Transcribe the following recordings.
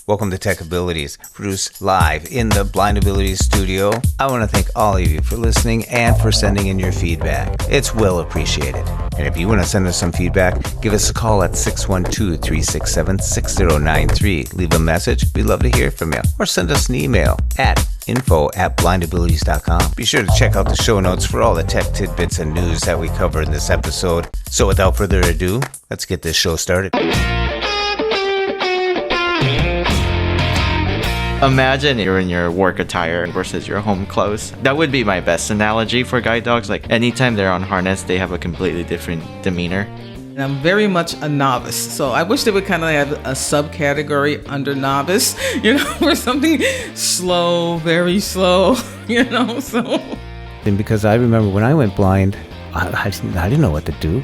Welcome to Tech Abilities, produced live in the Blind Abilities studio. I want to thank all of you for listening and for sending in your feedback. It's well appreciated. And if you want to send us some feedback, give us a call at 612-367-6093. Leave a message. We'd love to hear from you. Or send us an email at info@blindabilities.com. Be sure to check out the show notes for all the tech tidbits and news that we cover in this episode. So without further ado, let's get this show started. Imagine you're in your work attire versus your home clothes. That would be my best analogy for guide dogs. Like anytime they're on harness, they have a completely different demeanor. And I'm very much a novice, so I wish they would kind of have a subcategory under novice, or something slow, very slow, so. And because I remember when I went blind, I didn't know what to do.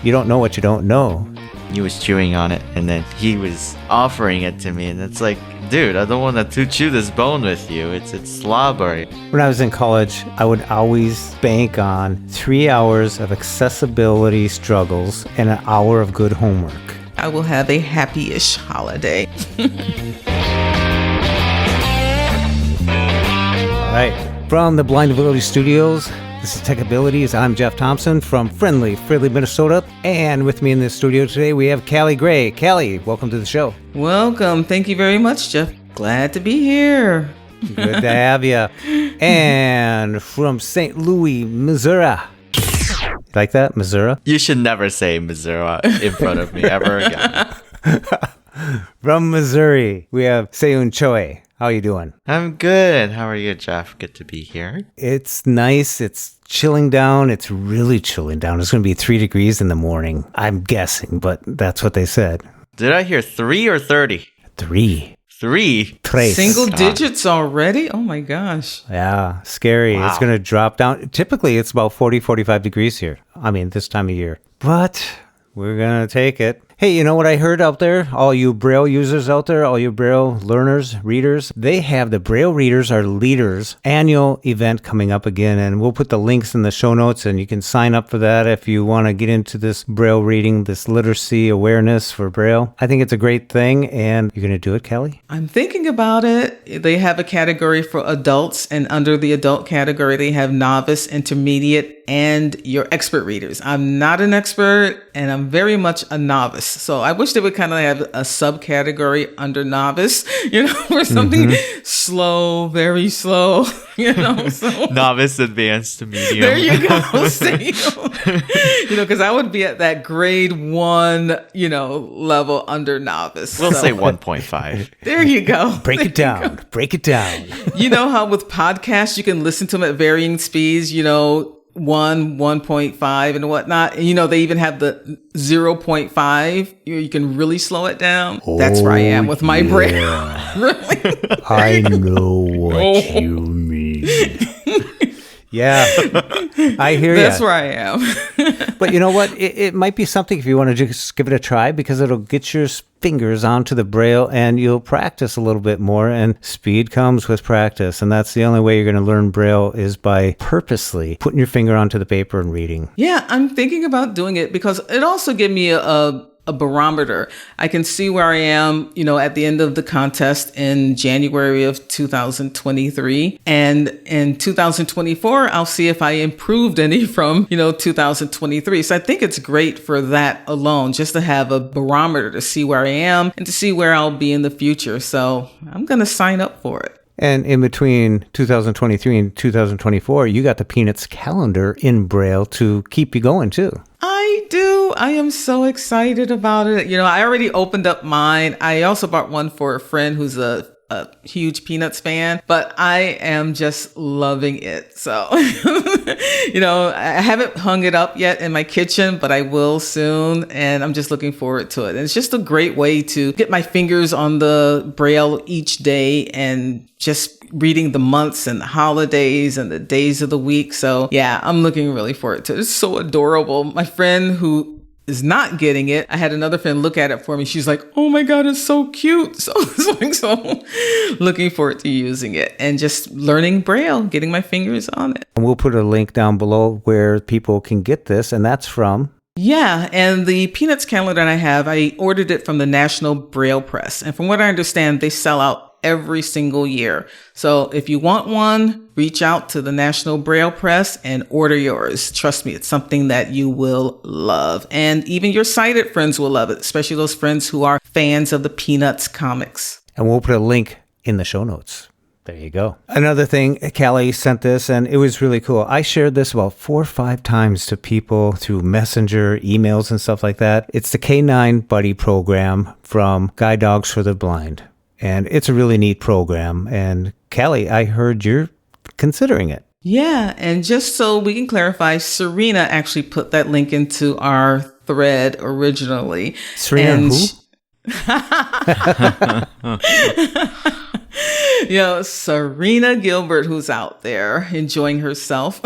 You don't know what you don't know. He was chewing on it, and then he was offering it to me, and it's like, dude, I don't want to chew this bone with you. It's slobbery. When I was in college, I would always bank on 3 hours of accessibility struggles and an hour of good homework. I will have a happy-ish holiday. All right. From the Blind Ability Studios, this is Tech Abilities. I'm Jeff Thompson from friendly Minnesota. And with me in the studio today, we have Callie Gray. Callie, welcome to the show. Welcome. Thank you very much, Jeff. Glad to be here. Good to have you. And from St. Louis, Missouri. Like that, Missouri? You should never say Missouri in front of me ever again. From Missouri, we have Seyoon Choi. How are you doing? I'm good. How are you, Jeff? Good to be here. It's nice. It's chilling down. It's really chilling down. It's going to be 3 degrees in the morning. I'm guessing, but that's what they said. Did I hear 3 or 30? 3. 3? Tres. Single digits already? Oh my gosh. Yeah, scary. Wow. It's going to drop down. Typically, it's about 40, 45 degrees here. I mean, this time of year. But we're going to take it. Hey, you know what I heard out there? All you Braille users out there, all you Braille learners, readers, they have the Braille Readers Are Leaders annual event coming up again. And we'll put the links in the show notes and you can sign up for that if you want to get into this Braille reading, this literacy awareness for Braille. I think it's a great thing. And you're going to do it, Callie? I'm thinking about it. They have a category for adults, and under the adult category, they have novice, intermediate, and your expert readers. I'm not an expert, and I'm very much a novice. So I wish they would kind of have a subcategory under novice, or something slow, very slow, so. Novice, advanced, medium. There you go. Because I would be at that grade 1, level under novice. We'll say 1.5. There you go. Break it down. Break it down. You know how with podcasts, you can listen to them at varying speeds, 1.5 and whatnot. And, they even have the 0.5. You can really slow it down. That's where I am with my Braille. Really? I know what you mean. Yeah, I hear you. That's where I am. But you know what? It might be something if you want to just give it a try, because it'll get your fingers onto the Braille and you'll practice a little bit more, and speed comes with practice. And that's the only way you're going to learn Braille is by purposely putting your finger onto the paper and reading. Yeah, I'm thinking about doing it because it also gives me a barometer. I can see where I am, at the end of the contest in January of 2023. And in 2024, I'll see if I improved any from, 2023. So I think it's great for that alone, just to have a barometer to see where I am and to see where I'll be in the future. So I'm going to sign up for it. And in between 2023 and 2024, you got the Peanuts calendar in Braille to keep you going too. I do. I am so excited about it. I already opened up mine. I also bought one for a friend who's a huge Peanuts fan, but I am just loving it. So, I haven't hung it up yet in my kitchen, but I will soon. And I'm just looking forward to it. And it's just a great way to get my fingers on the Braille each day and just reading the months and the holidays and the days of the week. So yeah, I'm looking really forward to it. It's so adorable. My friend who is not getting it, I had another friend look at it for me. She's like, oh my God, it's so cute. So looking forward to using it and just learning Braille, getting my fingers on it. And we'll put a link down below where people can get this. And that's from Yeah, and the Peanuts calendar I have, I ordered it from the National Braille Press. And from what I understand, they sell out every single year. So if you want one, reach out to the National Braille Press and order yours. Trust me, it's something that you will love. And even your sighted friends will love it, especially those friends who are fans of the Peanuts comics. And we'll put a link in the show notes. There you go. Another thing, Callie sent this, and it was really cool. I shared this about 4 or 5 times to people through Messenger, emails, and stuff like that. It's the K9 Buddy program from Guide Dogs for the Blind. And it's a really neat program. And Callie, I heard you're considering it. Yeah, and just so we can clarify, Serena actually put that link into our thread originally. Serena and who? Serena Gilbert, who's out there enjoying herself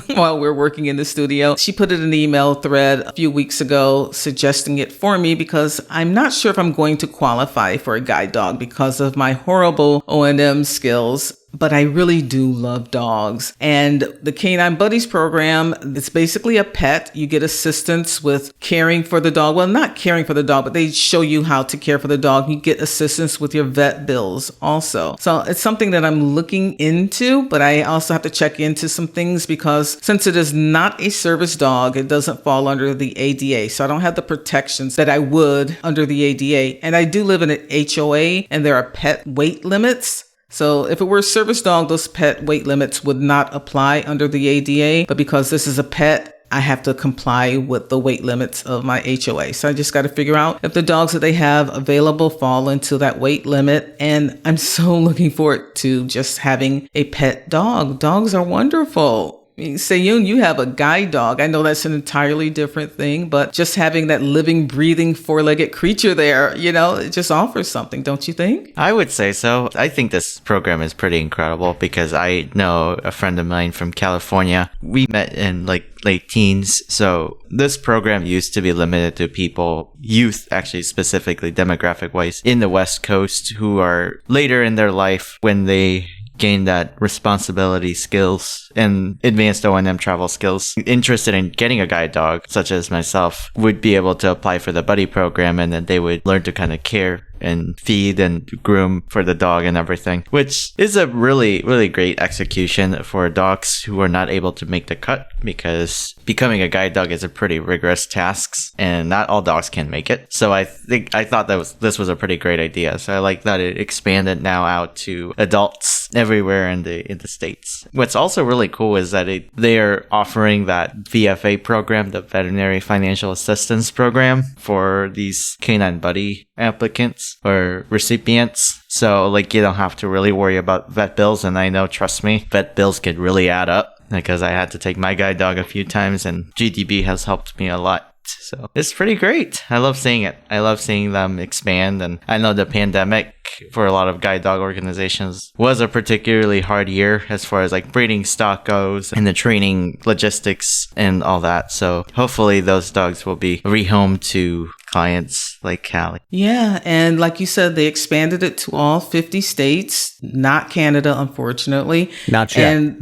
while we're working in the studio. She put it in an email thread a few weeks ago suggesting it for me because I'm not sure if I'm going to qualify for a guide dog because of my horrible O&M skills. But I really do love dogs. And the Canine Buddies program, it's basically a pet. You get assistance with caring for the dog. Well, not caring for the dog, but they show you how to care for the dog. You get assistance with your vet bills also. So it's something that I'm looking into, but I also have to check into some things because since it is not a service dog, it doesn't fall under the ADA. So I don't have the protections that I would under the ADA. And I do live in an HOA and there are pet weight limits. So if it were a service dog, those pet weight limits would not apply under the ADA. But because this is a pet, I have to comply with the weight limits of my HOA. So I just got to figure out if the dogs that they have available fall into that weight limit. And I'm so looking forward to just having a pet dog. Dogs are wonderful. I mean, Seyoon, you have a guide dog. I know that's an entirely different thing, but just having that living, breathing, 4-legged creature there, it just offers something, don't you think? I would say so. I think this program is pretty incredible because I know a friend of mine from California. We met in late teens. So this program used to be limited to people, youth actually specifically demographic wise, in the West Coast who are later in their life when they gain that responsibility skills and advanced O&M travel skills. Interested in getting a guide dog, such as myself, would be able to apply for the buddy program, and then they would learn to kind of care and feed and groom for the dog and everything, which is a really, really great execution for dogs who are not able to make the cut, because becoming a guide dog is a pretty rigorous task and not all dogs can make it. So I thought this was a pretty great idea. So I like that it expanded now out to adults everywhere in the States. What's also really cool is that they are offering that VFA program, the Veterinary Financial Assistance Program, for these Canine Buddy applicants or recipients. So you don't have to really worry about vet bills. And I know, trust me, vet bills could really add up because I had to take my guide dog a few times and GDB has helped me a lot. So it's pretty great. I love seeing it. I love seeing them expand. And I know the pandemic for a lot of guide dog organizations was a particularly hard year as far as breeding stock goes and the training logistics and all that. So hopefully those dogs will be rehomed to clients like Callie. Yeah, and like you said, they expanded it to all 50 states, not Canada, unfortunately. Not yet. And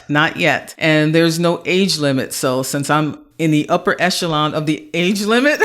not yet. And there's no age limit. So since I'm in the upper echelon of the age limit,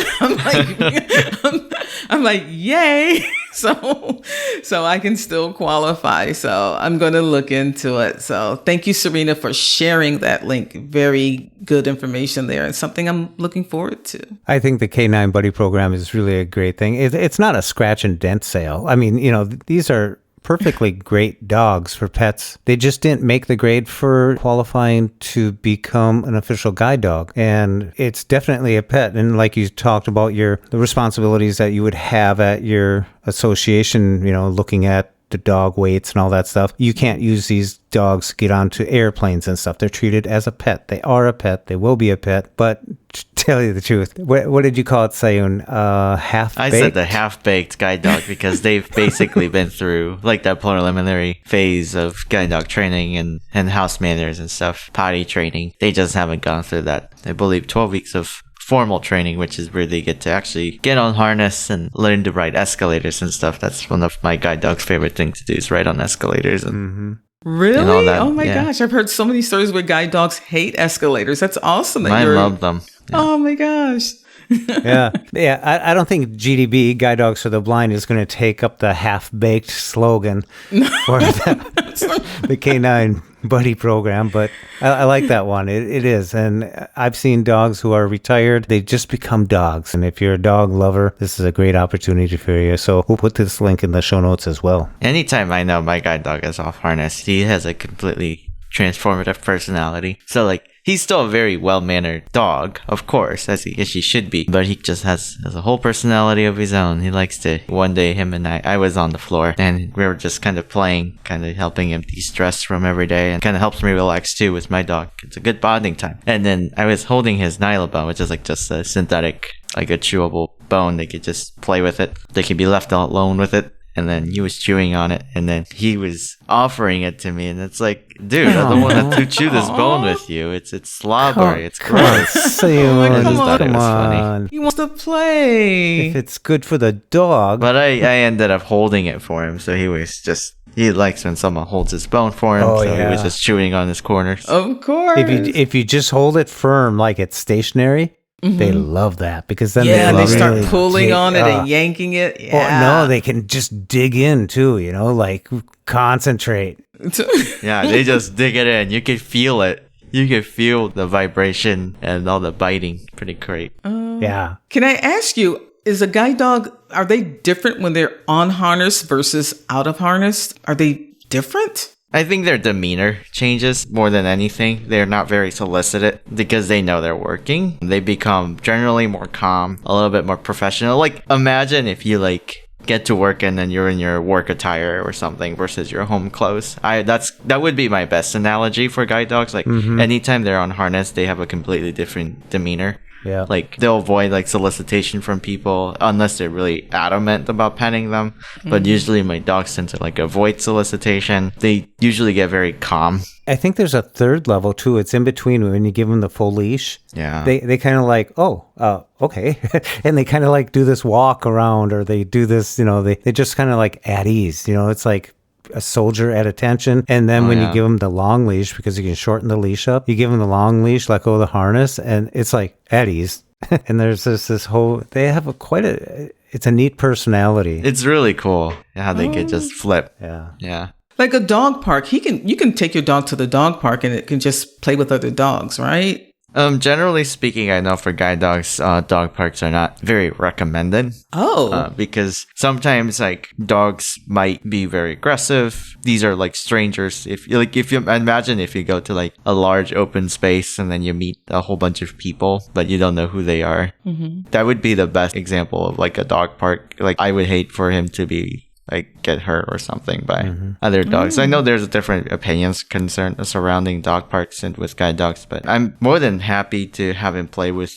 I'm like, yay. So I can still qualify. So I'm going to look into it. So thank you, Serena, for sharing that link. Very good information there and something I'm looking forward to. I think the K9 Buddy program is really a great thing. It's not a scratch and dent sale. I mean, these are perfectly great dogs for pets. They just didn't make the grade for qualifying to become an official guide dog. And it's definitely a pet. And like you talked about the responsibilities that you would have at your association, looking at the dog weights and all that stuff. You can't use these dogs to get onto airplanes and stuff. They're treated as a pet. They are a pet. They will be a pet. But to tell you the truth, what did you call it, Seyoon? Half-baked? I said the half-baked guide dog because they've basically been through that preliminary phase of guide dog training and house manners and stuff, potty training. They just haven't gone through that. I believe 12 weeks of formal training, which is where they get to actually get on harness and learn to ride escalators and stuff. That's one of my guide dog's favorite things to do, is ride on escalators. And Really? and all that. Oh my Yeah. gosh. I've heard so many stories where guide dogs hate escalators. That's awesome. That I you're... love them. Oh my gosh. Yeah. I don't think GDB, Guide Dogs for the Blind, is going to take up the half-baked slogan for the K9 Buddy program, but I like that one. It is. And I've seen dogs who are retired. They just become dogs. And if you're a dog lover, this is a great opportunity for you. So we'll put this link in the show notes as well. Anytime I know my guide dog is off harness, he has a completely transformative personality. So like, he's still a very well-mannered dog, of course, as he should be, but he just has a whole personality of his own. He likes to, one day him and I was on the floor and we were just kind of playing, kind of helping him de-stress from every day, and kind of helps me relax too with my dog. It's a good bonding time. And then I was holding his nylabone, which is like just a synthetic, like a chewable bone. They could just play with it. They can be left alone with it. And then he was chewing on it, and then he was offering it to me, and it's like, dude, I don't want to chew this bone with you. It's slobbery. It's gross. Seyoon, I just thought it come was funny. on. He wants to play. If it's good for the dog. But I ended up holding it for him, so he likes when someone holds his bone for him, Oh, so he yeah. was just chewing on his corners. Of course. If you just hold it firm like it's stationary, they love that, because then yeah, they they start really pulling dig- on it and yanking it. Yeah. No, they can just dig in too, like concentrate. Yeah, they just dig it in. You can feel it. You can feel the vibration and all the biting. Pretty great. Yeah. Can I ask you, is a guide dog, are they different when they're on harness versus out of harness? Are they different? I think their demeanor changes more than anything. They're not very solicited because they know they're working. They become generally more calm, a little bit more professional. Like, imagine if you get to work and then you're in your work attire or something versus your home clothes. That would be my best analogy for guide dogs. Like, anytime they're on harness, they have a completely different demeanor. Yeah. Like, they'll avoid solicitation from people unless they're really adamant about petting them. But usually my dogs tend to avoid solicitation. They usually get very calm. I think there's a third level too. It's in between when you give them the full leash. Yeah. They kind of okay. And they kind of do this walk around, or they do this, they just kind of at ease. It's like a soldier at attention. And then when you give them the long leash, because you can shorten the leash up, you give them the long leash, let go of the harness, and it's at ease. And there's this whole, they have it's a neat personality. It's really cool how they could just flip. Yeah. Yeah. Like a dog park, you can take your dog to the dog park and it can just play with other dogs, right? Generally speaking, I know for guide dogs, dog parks are not very recommended. Oh. Because sometimes dogs might be very aggressive. These are strangers. If you imagine if you go to a large open space and then you meet a whole bunch of people, but you don't know who they are. Mm-hmm. That would be the best example of a dog park. I would hate for him to be get hurt or something by other dogs. I know there's different opinions surrounding dog parks and with guide dogs, but I'm more than happy to have him play with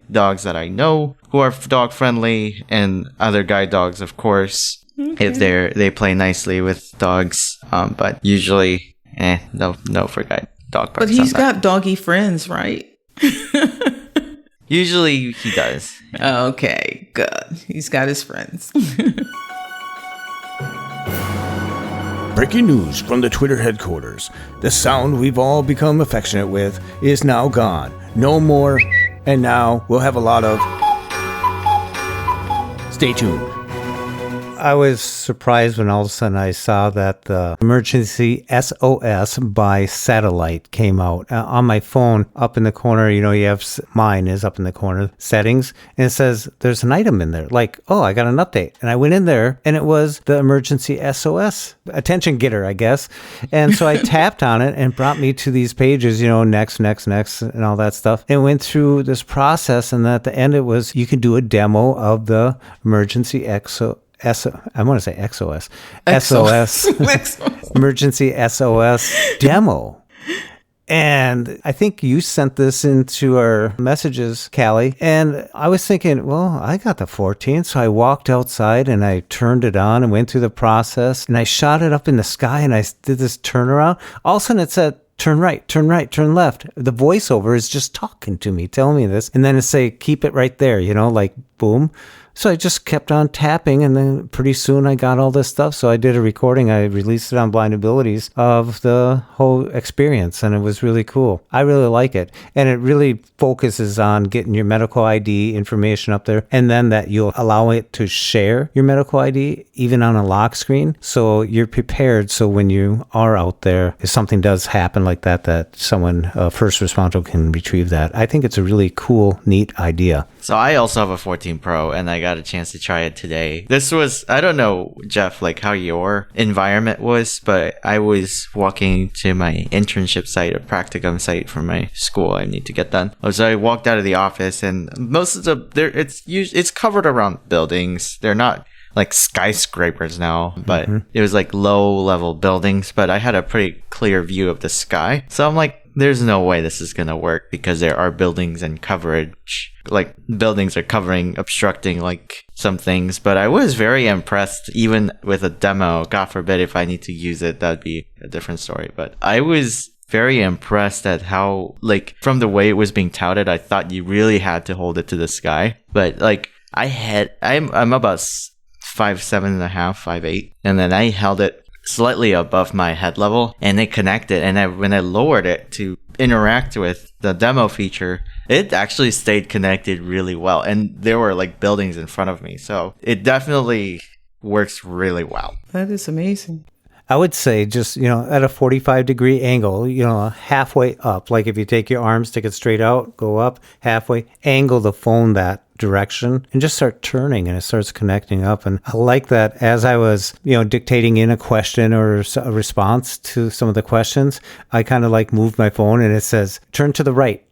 dogs that I know who are dog friendly, and other guide dogs, of course, if they play nicely with dogs. But usually, no for guide dog parks. But he's got doggy friends, right? Usually he does. Okay, good. He's got his friends. Breaking news from the Twitter headquarters. The sound we've all become affectionate with is now gone. No more. And now we'll have a lot of... Stay tuned. I was surprised when all of a sudden I saw that the emergency SOS by satellite came out on my phone. Up in the corner, you have, mine is up in the corner, settings, and it says there's an item in there. I got an update. And I went in there and it was the emergency SOS attention getter, I guess. And so I tapped on it and brought me to these pages, next, and all that stuff. And went through this process, and at the end it was, you can do a demo of the emergency I want to say XOS. SOS. Emergency SOS demo. And I think you sent this into our messages, Callie. And I was thinking, well, I got the 14th. So I walked outside and I turned it on and went through the process. And I shot it up in the sky and I did this turnaround. All of a sudden it said, turn right, turn left. The voiceover is just talking to me, telling me this. And then it say, keep it right there, boom. So I just kept on tapping, and then pretty soon I got all this stuff. So I did a recording. I released it on Blind Abilities of the whole experience, and it was really cool. I really like it. And it really focuses on getting your medical ID information up there, and then that you'll allow it to share your medical ID even on a lock screen. So you're prepared. So when you are out there, if something does happen like that, that someone, first responder, can retrieve that. I think it's a really cool, neat idea. So I also have a 14 Pro, and I got a chance to try it today. This was, I don't know, Jeff, like how your environment was, but I was walking to my internship site, a practicum site for my school I need to get done. So I walked out of the office, and most of it's covered around buildings. They're not like skyscrapers now, but it was like low level buildings, but I had a pretty clear view of the sky. So I'm like, there's no way this is going to work because there are buildings and coverage, like buildings are obstructing like some things. But I was very impressed even with a demo. God forbid if I need to use it, that'd be a different story. But I was very impressed at how, like, from the way it was being touted, I thought you really had to hold it to the sky. But like I'm about 5'7.5", 5'8", and then I held it slightly above my head level, and it connected. And when I lowered it to interact with the demo feature, it actually stayed connected really well. And there were like buildings in front of me, so it definitely works really well. That is amazing. I would say just, at a 45-degree angle, halfway up. Like if you take your arm, stick it straight out, go up, halfway, angle the phone that direction, and just start turning, and it starts connecting up. And I like that as I was, dictating in a question or a response to some of the questions, I kind of like moved my phone, and it says, turn to the right,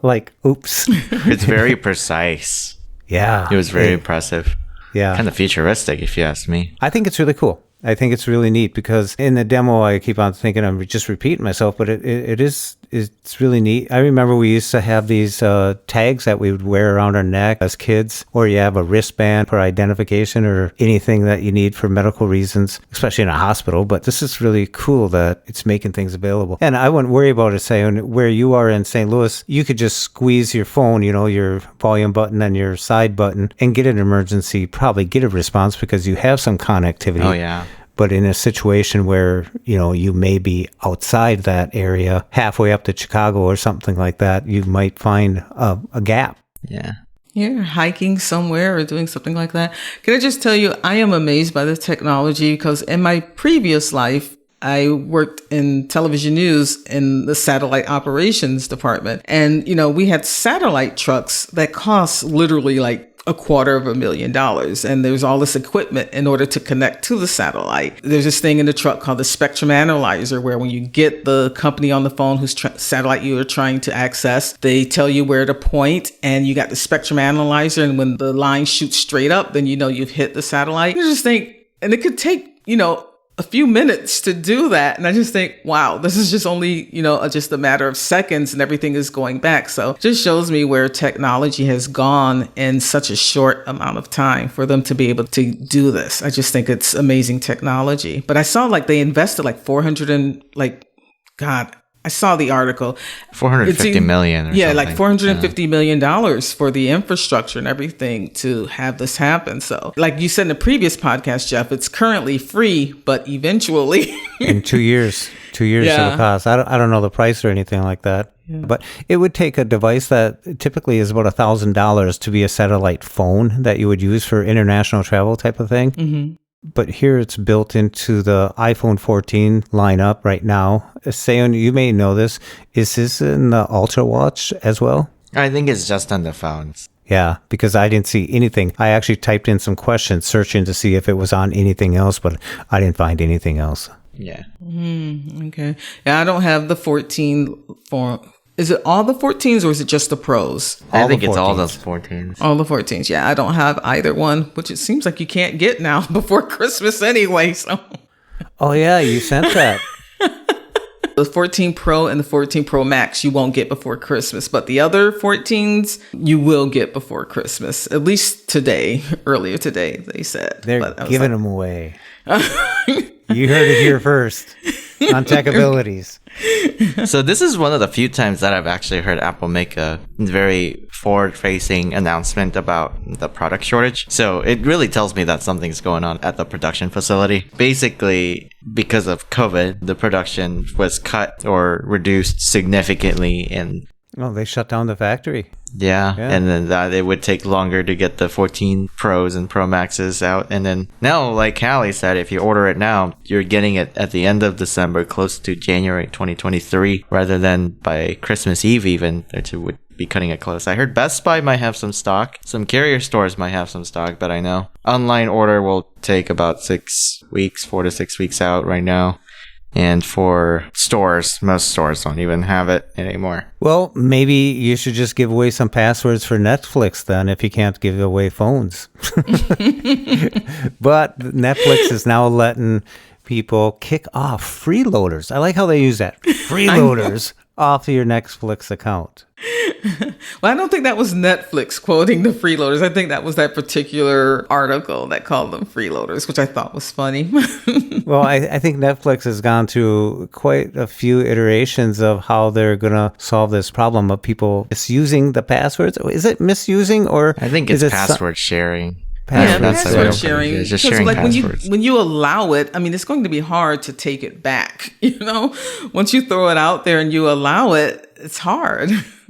like, oops. It's very precise. Yeah. It was very impressive. Yeah. Kind of futuristic, if you ask me. I think it's really cool. I think it's really neat because in the demo, I keep on thinking I'm just repeating myself, but it's really neat. I remember we used to have these tags that we would wear around our neck as kids, or you have a wristband for identification or anything that you need for medical reasons, especially in a hospital. But this is really cool that it's making things available. And I wouldn't worry about it saying where you are in St. Louis, you could just squeeze your phone, your volume button and your side button, and get an emergency, probably get a response because you have some connectivity. Oh, yeah. But in a situation where, you may be outside that area, halfway up to Chicago or something like that, you might find a gap. Yeah. You're hiking somewhere or doing something like that. Can I just tell you, I am amazed by the technology because in my previous life, I worked in television news in the satellite operations department. And, we had satellite trucks that cost literally like $250,000. And there's all this equipment in order to connect to the satellite. There's this thing in the truck called the spectrum analyzer, where when you get the company on the phone whose satellite you are trying to access, they tell you where to point, and you got the spectrum analyzer. And when the line shoots straight up, then you've hit the satellite. You just think, and it could take, a few minutes to do that. And I just think, wow, this is just only, just a matter of seconds and everything is going back. So it just shows me where technology has gone in such a short amount of time for them to be able to do this. I just think it's amazing technology. But I saw like they invested like I saw the article. 450 million. Or yeah, something. like $450 million for the infrastructure and everything to have this happen. So like you said in the previous podcast, Jeff, it's currently free, but eventually in 2 years, it'll cost. I don't know the price or anything like that. Yeah. But it would take a device that typically is about $1,000 to be a satellite phone that you would use for international travel type of thing. Mm-hmm. But here it's built into the iPhone 14 lineup right now. Seyoon, you may know this. Is this in the Ultra Watch as well? I think it's just on the phones. Yeah, because I didn't see anything. I actually typed in some questions searching to see if it was on anything else, but I didn't find anything else. Yeah. Okay. Yeah, I don't have the 14 for... Is it all the 14s or is it just the Pros? I think it's all those 14s. All the 14s. Yeah, I don't have either one, which it seems like you can't get now before Christmas anyway. So. Oh, yeah, you sent that. The 14 Pro and the 14 Pro Max you won't get before Christmas, but the other 14s you will get before Christmas. At least earlier today, they said. They're giving them away. You heard it here first. on tech abilities. So this is one of the few times that I've actually heard Apple make a very forward-facing announcement about the product shortage. So it really tells me that something's going on at the production facility. Basically, because of COVID, the production was cut or reduced significantly, and Oh, they shut down the factory. yeah, Yeah. and then that it would take longer to get the 14 Pros and Pro Maxes out. And then now, like Callie said, if you order it now, you're getting it at the end of December, close to January 2023, rather than by Christmas Eve even, which would be cutting it close. I heard Best Buy might have some stock. Some carrier stores might have some stock, but I know online order will take about 6 weeks, 4 to 6 weeks out right now. And for stores, most stores don't even have it anymore. Well, maybe you should just give away some passwords for Netflix then if you can't give away phones. But Netflix is now letting people kick off freeloaders. I like how they use that. Freeloaders off your Netflix account. Well, I don't think that was Netflix quoting the freeloaders. I think that was that particular article that called them freeloaders, which I thought was funny. Well, I think Netflix has gone through quite a few iterations of how they're going to solve this problem of people misusing the passwords. Is it misusing or I think is it's it password sharing. Yeah, That's password what sharing. It's just Because, sharing like passwords. when you allow it, I mean, it's going to be hard to take it back. You know, once you throw it out there and you allow it, it's hard.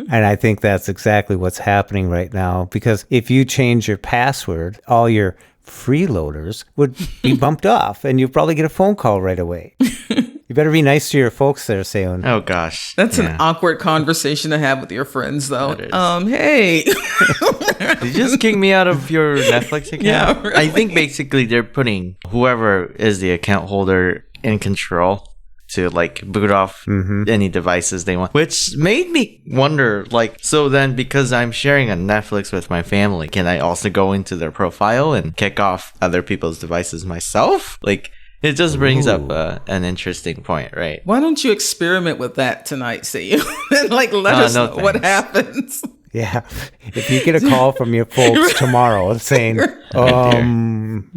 And I think that's exactly what's happening right now, because if you change your password, all your freeloaders would be bumped off and you'd probably get a phone call right away. You better be nice to your folks there, Seyoon. Oh gosh, That's yeah. an awkward conversation to have with your friends, though. That is. Hey. Did you just kick me out of your Netflix account? Yeah, really. I think basically they're putting whoever is the account holder in control to like boot off any devices they want, which made me wonder, like, so then because I'm sharing a Netflix with my family, can I also go into their profile and kick off other people's devices myself? Like, it just brings up an interesting point, right? Why don't you experiment with that tonight, see? And like let us no know what thanks. happens. Yeah. If you get a call from your folks tomorrow saying,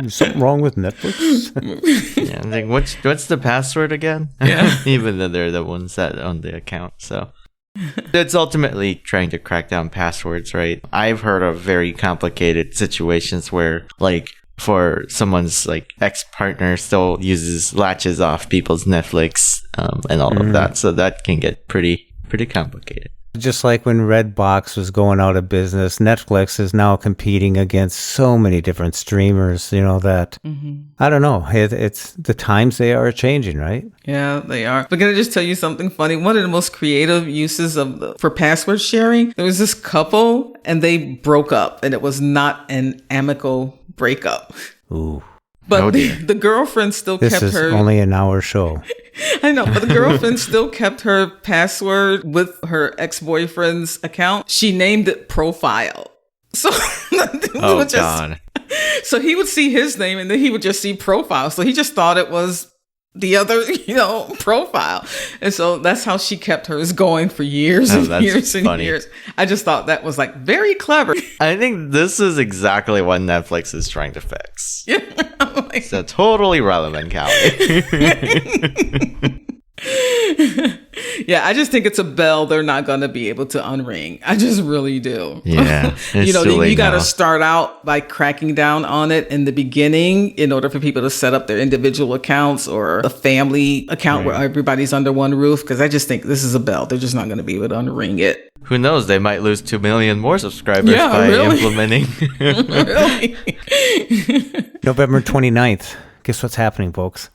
something wrong with Netflix? Yeah, I'm like, what's the password again? Yeah. Even though they're the ones that own the account. So it's ultimately trying to crack down passwords, right? I've heard of very complicated situations where, like, for someone's like ex-partner still latches off people's Netflix and all of that. So that can get pretty complicated. Just like when Redbox was going out of business, Netflix is now competing against so many different streamers, you know, that, I don't know, it's the times they are changing, right? Yeah, they are. But can I just tell you something funny? One of the most creative uses for password sharing, there was this couple and they broke up, and it was not an amicable breakup. Ooh, But Oh, dear. the girlfriend still this kept is her. only an hour show. I know, but the girlfriend still kept her password with her ex-boyfriend's account. She named it Profile. So, Oh God. So he would see his name and then he would just see Profile. So he just thought it was the other, profile. And so that's how she kept hers going for years Oh, and that's years and funny. years. I just thought that was like very clever. I think this is exactly what Netflix is trying to fix. Yeah, I'm like, So totally relevant, Callie. yeah, I just think it's a bell they're not going to be able to unring. I just really do. Yeah, it's too you late got to now. start out by cracking down on it in the beginning in order for people to set up their individual accounts or a family account where everybody's under one roof. Because I just think this is a bell. They're just not going to be able to unring it. Who knows? They might lose 2 million more subscribers Yeah, by really. implementing. Really? November 29th. Guess what's happening, folks?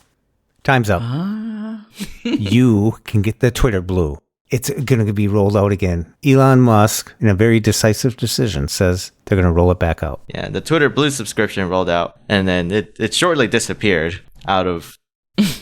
Time's up. You can get the Twitter Blue. It's going to be rolled out again. Elon Musk, in a very decisive decision, says they're going to roll it back out. Yeah, the Twitter Blue subscription rolled out, and then it shortly disappeared out of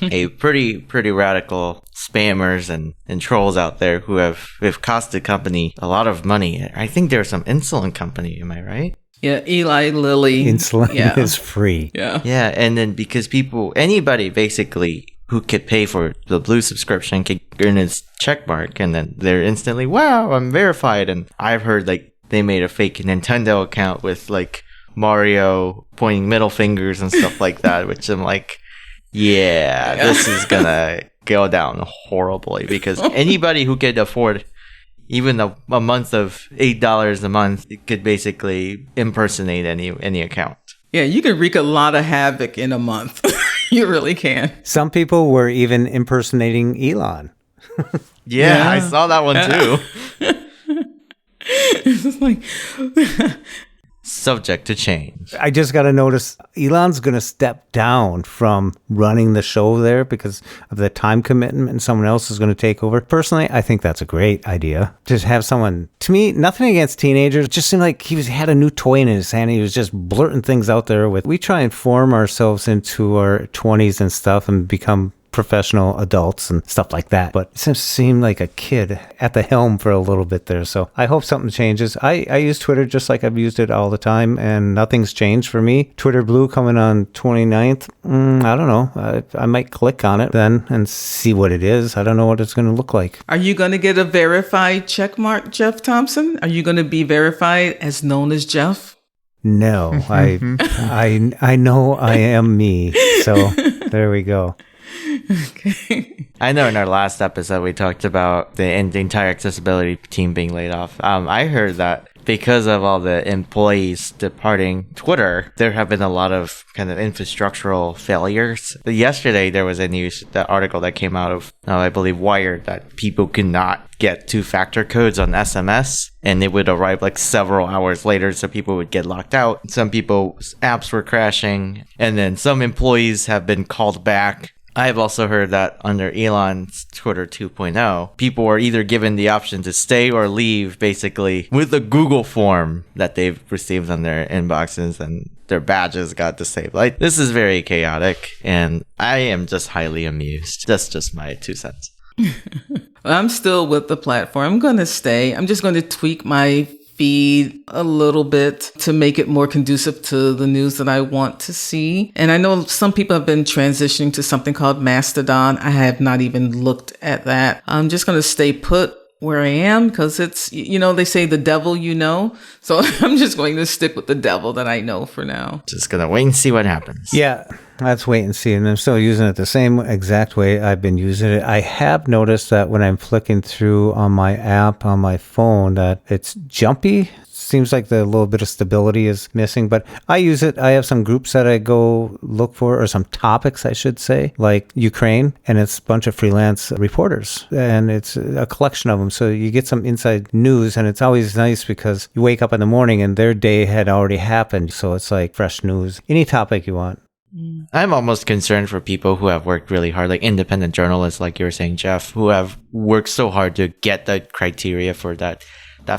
a pretty radical spammers and trolls out there who have cost the company a lot of money. I think they're some insulin company. Am I right? Yeah, Eli Lilly. Insulin Yeah. is free. Yeah. Yeah, and then because anybody basically who could pay for the Blue subscription could earn its check mark, and then they're instantly, wow, I'm verified. And I've heard like they made a fake Nintendo account with like Mario pointing middle fingers and stuff like that, which I'm like, yeah, this is gonna go down horribly because anybody who could afford even a month of $8 a month could basically impersonate any account. Yeah, you can wreak a lot of havoc in a month. You really can. Some people were even impersonating Elon. Yeah, I saw that one too. It's just like Subject to change. I just got to notice Elon's going to step down from running the show there because of the time commitment and someone else is going to take over. Personally, I think that's a great idea. Just have someone, to me, nothing against teenagers. It just seemed like had a new toy in his hand. He was just blurting things out there we try and form ourselves into our 20s and stuff and become professional adults and stuff like that. But it seemed like a kid at the helm for a little bit there. So I hope something changes. I use Twitter just like I've used it all the time and nothing's changed for me. Twitter Blue coming on 29th. I don't know. I might click on it then and see what it is. I don't know what it's going to look like. Are you going to get a verified check mark, Jeff Thompson? Are you going to be verified as known as Jeff? No, I know I am me. So there we go. Okay. I know in our last episode we talked about the entire accessibility team being laid off. I heard that because of all the employees departing Twitter, there have been a lot of kind of infrastructural failures. Yesterday there was the article that came out of, I believe, Wired, that people could not get two-factor codes on SMS and it would arrive like several hours later, so people would get locked out. Some people's apps were crashing, and then some employees have been called back. I have also heard that under Elon's Twitter 2.0, people were either given the option to stay or leave, basically, with a Google form that they've received on their inboxes, and their badges got disabled. Like, this is very chaotic, and I am just highly amused. That's just my 2 cents. I'm still with the platform. I'm going to stay. I'm just going to tweak my feed a little bit to make it more conducive to the news that I want to see. And I know some people have been transitioning to something called Mastodon. I have not even looked at that. I'm just going to stay put where I am because it's, they say the devil you know. So I'm just going to stick with the devil that I know for now. Just going to wait and see what happens. Yeah. Let's wait and see. And I'm still using it the same exact way I've been using it. I have noticed that when I'm flicking through on my app on my phone that it's jumpy. Seems like the little bit of stability is missing, but I use it. I have some groups that I go look for, or some topics, I should say, like Ukraine, and it's a bunch of freelance reporters, and it's a collection of them. So you get some inside news, and it's always nice because you wake up in the morning and their day had already happened. So it's like fresh news. Any topic you want. I'm almost concerned for people who have worked really hard, like independent journalists, like you were saying, Jeff, who have worked so hard to get the criteria for that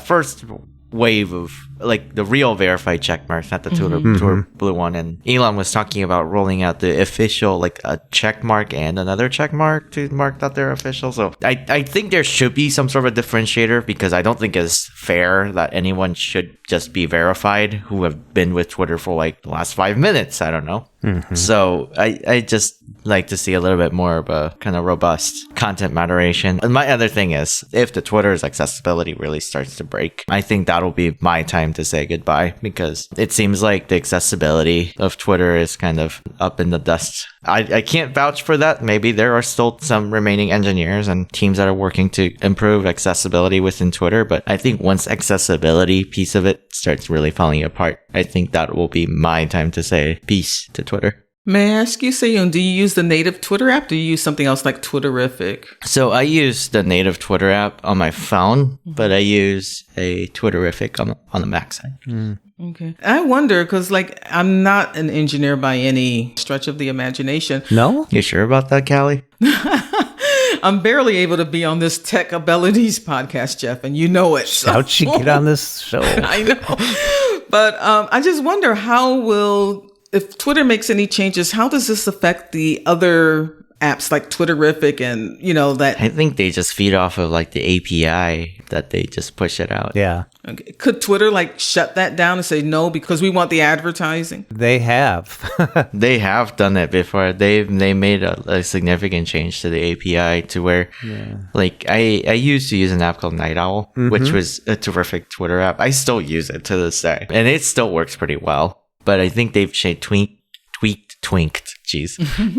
first wave of like the real verified check marks, not the Twitter Blue one. And Elon was talking about rolling out the official, like a check mark and another check mark to mark that they're official. So I think there should be some sort of a differentiator, because I don't think it's fair that anyone should just be verified who have been with Twitter for like the last 5 minutes. I don't know. So I just like to see a little bit more of a kind of robust content moderation. And my other thing is, if the Twitter's accessibility really starts to break, I think that'll be my time to say goodbye, because it seems like the accessibility of Twitter is kind of up in the dust. I can't vouch for that. Maybe there are still some remaining engineers and teams that are working to improve accessibility within Twitter, but I think once accessibility piece of it starts really falling apart, I think that will be my time to say peace to Twitter. May I ask you, Seyoon, do you use the native Twitter app? Do you use something else like Twitterific? So I use the native Twitter app on my phone, but I use a Twitterific on the Mac side. Okay. I wonder, because like I'm not an engineer by any stretch of the imagination. No? You sure about that, Callie? I'm barely able to be on this Tech Abilities podcast, Jeff, and you know it. So. How'd she get on this show? I know. But I just wonder if Twitter makes any changes, how does this affect the other apps like Twitterific and, that... I think they just feed off of like the API that they just push it out. Yeah. Okay. Could Twitter shut that down and say no because we want the advertising? They have. They have done it before. They made a significant change to the API to where, like, I used to use an app called Night Owl, which was a terrific Twitter app. I still use it to this day, and it still works pretty well. But I think they've changed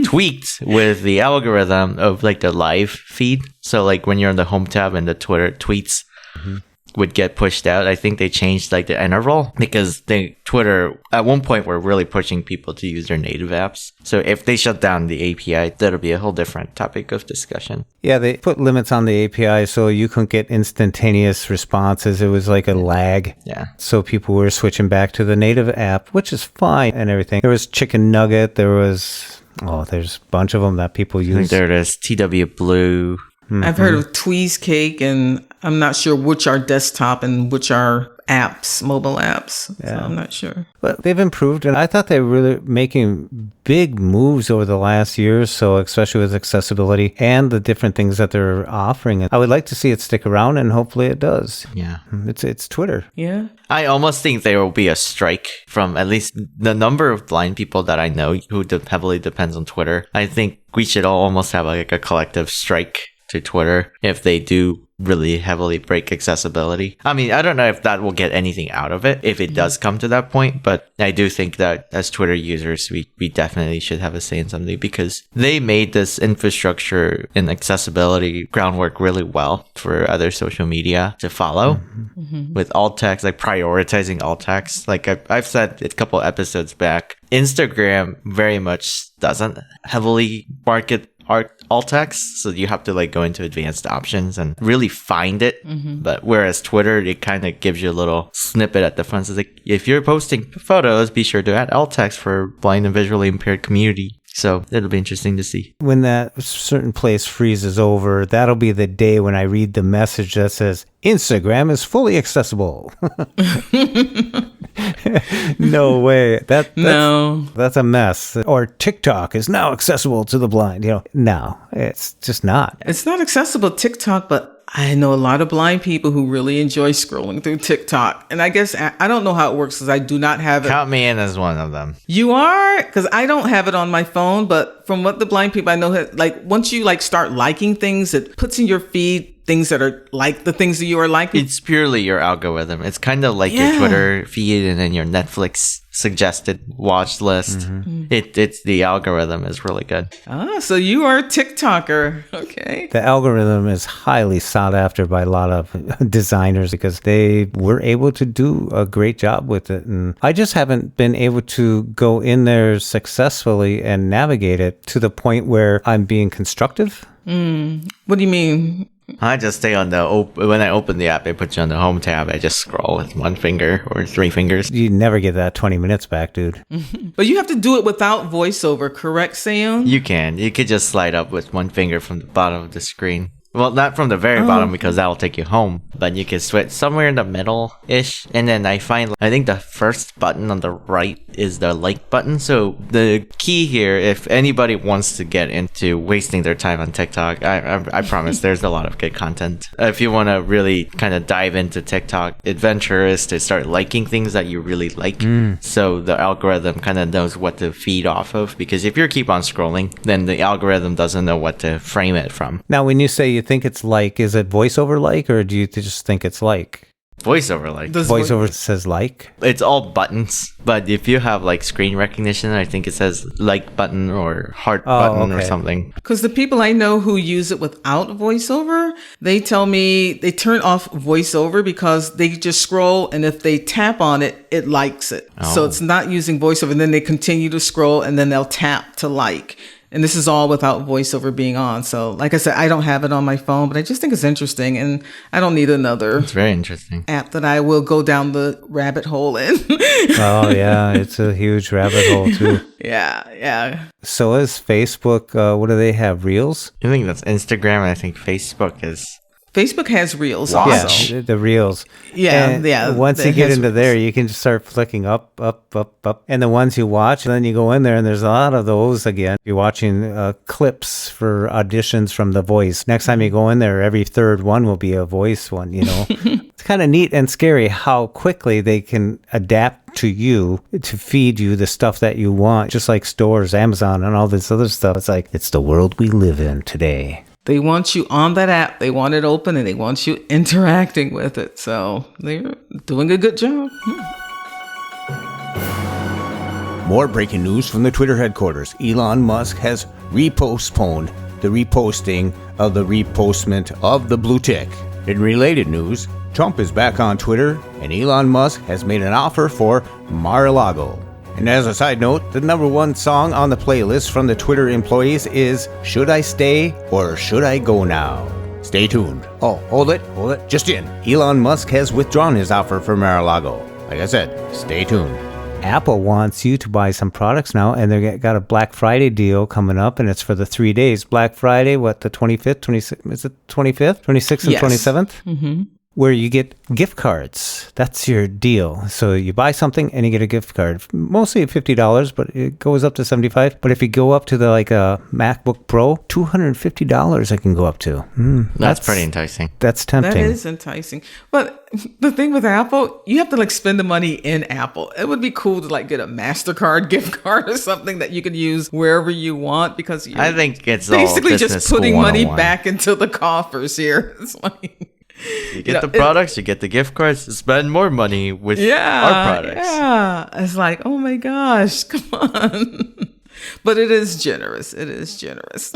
tweaked with the algorithm of like the live feed. So like when you're on the home tab and the Twitter tweets would get pushed out, I think they changed like the interval because Twitter at one point were really pushing people to use their native apps. So if they shut down the API, that'll be a whole different topic of discussion. Yeah, they put limits on the API so you couldn't get instantaneous responses. It was like a lag. Yeah. So people were switching back to the native app, which is fine and everything. There was Chicken Nugget. There's a bunch of them that people I think use. there it is, TW Blue. I've heard of Tweez Cake, and I'm not sure which are desktop and which are apps, mobile apps. So I'm not sure. But they've improved, and I thought they were really making big moves over the last year or so, especially with accessibility and the different things that they're offering. I would like to see it stick around, and hopefully it does. Yeah. It's Twitter. Yeah. I almost think there will be a strike from at least the number of blind people that I know who heavily depends on Twitter. I think we should all almost have like a collective strike to Twitter if they do really heavily break accessibility. I mean, I don't know if that will get anything out of it if it does come to that point, but I do think that as Twitter users, we definitely should have a say in something because they made this infrastructure and accessibility groundwork really well for other social media to follow with alt text, like prioritizing alt text. Like I've said a couple episodes back, Instagram very much doesn't heavily market alt text, so you have to like go into advanced options and really find it. But whereas Twitter, it kind of gives you a little snippet at the front. So it's like, if you're posting photos, be sure to add alt text for blind and visually impaired community. So it'll be interesting to see. When that certain place freezes over, that'll be the day when I read the message that says, Instagram is fully accessible. No way. That's a mess. Or TikTok is now accessible to the blind. No, it's just not. It's not accessible TikTok, but I know a lot of blind people who really enjoy scrolling through TikTok. And I guess I don't know how it works because I do not have it. Count me in as one of them. You are? Because I don't have it on my phone. But from what the blind people I know, like once you like start liking things, it puts in your feed things that are like the things that you are liking. It's purely your algorithm. It's kind of like your Twitter feed and then your Netflix suggested watch list. It's the algorithm is really good. So you are a TikToker. Okay. The algorithm is highly sought after by a lot of designers because they were able to do a great job with it. And I just haven't been able to go in there successfully and navigate it to the point where I'm being constructive. What do you mean? I just stay on when I open the app, it puts you on the home tab. I just scroll with one finger or three fingers. You never get that 20 minutes back, dude. But you have to do it without voiceover, correct, Seyoon? You can. You could just slide up with one finger from the bottom of the screen. Well, not from the very bottom because that'll take you home, but you can switch somewhere in the middle-ish. And then I think the first button on the right is the like button. So the key here, if anybody wants to get into wasting their time on TikTok, I promise there's a lot of good content. If you want to really kind of dive into TikTok, adventure is to start liking things that you really like. So the algorithm kind of knows what to feed off of, because if you keep on scrolling, then the algorithm doesn't know what to frame it from. Now, when you say you think it's like, is it voiceover like, or do you just think it's like? Voiceover like. Voiceover says like? It's all buttons, but if you have like screen recognition, I think it says like button or heart button or something. Because the people I know who use it without voiceover, they tell me they turn off voiceover because they just scroll, and if they tap on it, it likes it. So it's not using voiceover, and then they continue to scroll, and then they'll tap to like. And this is all without voiceover being on. So like I said, I don't have it on my phone, but I just think it's interesting. And I don't need another It's very interesting. app that I will go down the rabbit hole in. Oh, yeah. It's a huge rabbit hole, too. Yeah. So is Facebook, what do they have? Reels? I think that's Instagram, and I think Facebook is... Facebook has Reels Watch. also. Yeah, the Reels. Yeah. Once it you get has into Reels. there, you can just start flicking up. And the ones you watch, and then you go in there, and there's a lot of those again. You're watching clips for auditions from The Voice. Next time you go in there, every third one will be a voice one, It's kind of neat and scary how quickly they can adapt to you to feed you the stuff that you want, just like stores, Amazon, and all this other stuff. It's like, it's the world we live in today. They want you on that app. They want it open, and they want you interacting with it. So they're doing a good job. More breaking news from the Twitter headquarters. Elon Musk has repostponed the reposting of the repostment of the blue tick. In related news, Trump is back on Twitter, and Elon Musk has made an offer for Mar-a-Lago. And as a side note, the number one song on the playlist from the Twitter employees is Should I Stay or Should I Go Now? Stay tuned. Oh, hold it. Just in. Elon Musk has withdrawn his offer for Mar-a-Lago. Like I said, stay tuned. Apple wants you to buy some products now, and they got a Black Friday deal coming up, and it's for the 3 days. Black Friday, the 25th, 26th, is it 25th, 26th, and 27th? Mm-hmm. Where you get gift cards. That's your deal. So you buy something and you get a gift card. Mostly $50, but it goes up to $75. But if you go up to the MacBook Pro, $250 I can go up to. That's pretty enticing. That's tempting. That is enticing. But the thing with Apple, you have to spend the money in Apple. It would be cool to get a MasterCard gift card or something that you could use wherever you want, because I think it's basically all just putting money back into the coffers here. It's you get the products, you get the gift cards, spend more money with our products. Yeah, it's oh my gosh, come on. But it is generous. It is generous.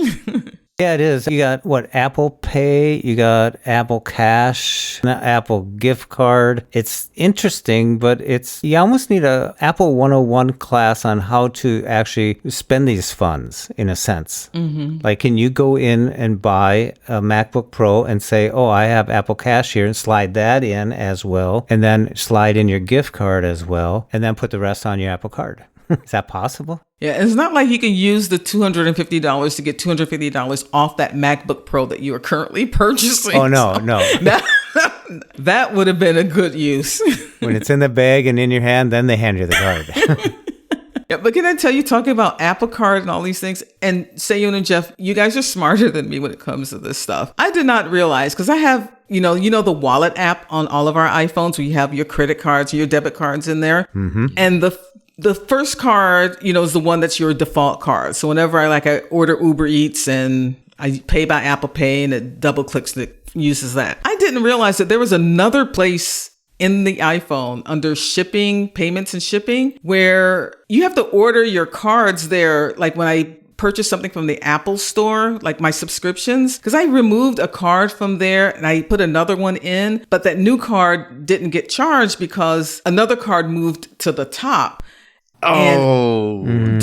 Yeah, it is. You got Apple Pay, you got Apple Cash, an Apple gift card. It's interesting, but you almost need a Apple 101 class on how to actually spend these funds, in a sense. Mm-hmm. Can you go in and buy a MacBook Pro and say, oh, I have Apple Cash here, and slide that in as well, and then slide in your gift card as well, and then put the rest on your Apple Card? Is that possible? Yeah, it's not like you can use the $250 to get $250 off that MacBook Pro that you are currently purchasing. Oh, no. That would have been a good use. When it's in the bag and in your hand, then they hand you the card. Yeah, but can I tell you, talking about Apple Card and all these things, and Seyoon and Jeff, you guys are smarter than me when it comes to this stuff. I did not realize, because I have, the wallet app on all of our iPhones, where you have your credit cards, your debit cards in there. Mm-hmm. And the first card, is the one that's your default card. So whenever I order Uber Eats and I pay by Apple Pay, and it double clicks and it uses that. I didn't realize that there was another place in the iPhone under shipping, payments and shipping, where you have to order your cards there. When I purchased something from the Apple store, my subscriptions, because I removed a card from there and I put another one in, but that new card didn't get charged because another card moved to the top. Do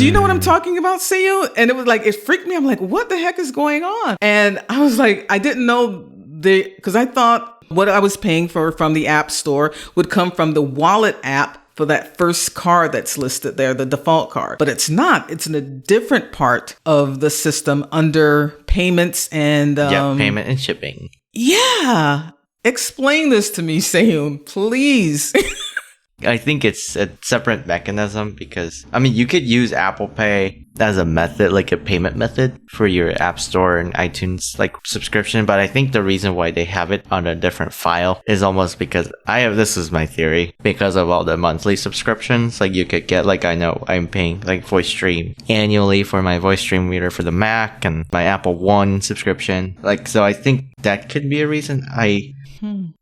you know what I'm talking about, Seyoon? And it was it freaked me. I'm what the heck is going on? And I was I didn't know because I thought what I was paying for from the App Store would come from the wallet app for that first card that's listed there, the default card. But it's not. It's in a different part of the system under payments and... payment and shipping. Yeah. Explain this to me, Seyoon, please. I think it's a separate mechanism because, you could use Apple Pay as a method, a payment method for your App Store and iTunes subscription. But I think the reason why they have it on a different file is almost because this is my theory, because of all the monthly subscriptions. You could get, I know I'm paying VoiceStream annually for my VoiceStream reader for the Mac and my Apple One subscription. So I think that could be a reason. I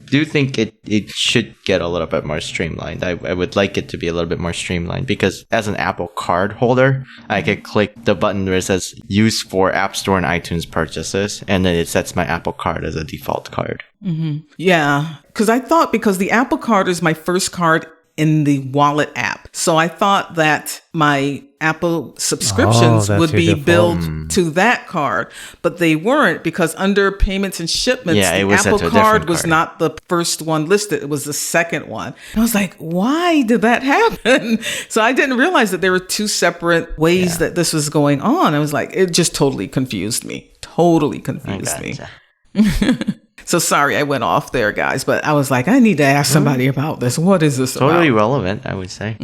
do think it should get a little bit more streamlined. I would like it to be a little bit more streamlined because as an Apple card holder, I could click the button where it says use for App Store and iTunes purchases, and then it sets my Apple card as a default card. Mm-hmm. Yeah, because I thought because the Apple card is my first card in the wallet app. So I thought that my Apple subscriptions would be billed to that card, but they weren't because under payments and shipments, the Apple card was not the first one listed. It was the second one. And I was why did that happen? So I didn't realize that there were two separate ways that this was going on. I was it just totally confused me. So sorry I went off there, guys, but I was I need to ask somebody about this. What is this totally about? relevant, I would say.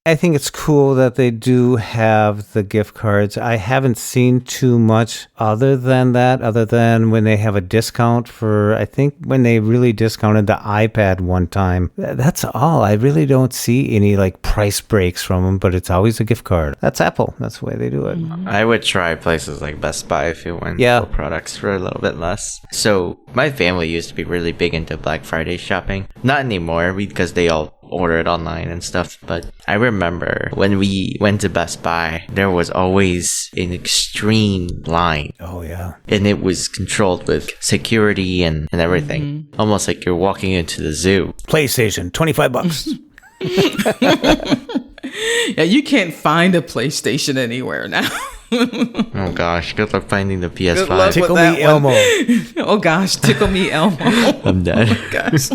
I think it's cool that they do have the gift cards. I haven't seen too much other than when they have a discount for, I think when they really discounted the iPad one time. That's all. I really don't see any price breaks from them, but it's always a gift card. That's Apple. That's the way they do it. Mm-hmm. I would try places like Best Buy if you went for products for a little bit less. So my family used to be really big into Black Friday shopping. Not anymore because they all order it online and stuff. But I remember when we went to Best Buy, there was always an extreme line. Oh, yeah. And it was controlled with security and everything. Almost like you're walking into the zoo. PlayStation, $25. Yeah, you can't find a PlayStation anywhere now. Oh gosh, good luck finding the Good PS5. luck with Tickle that me, one. Elmo. Oh gosh, tickle me Elmo. I'm dead. Gosh.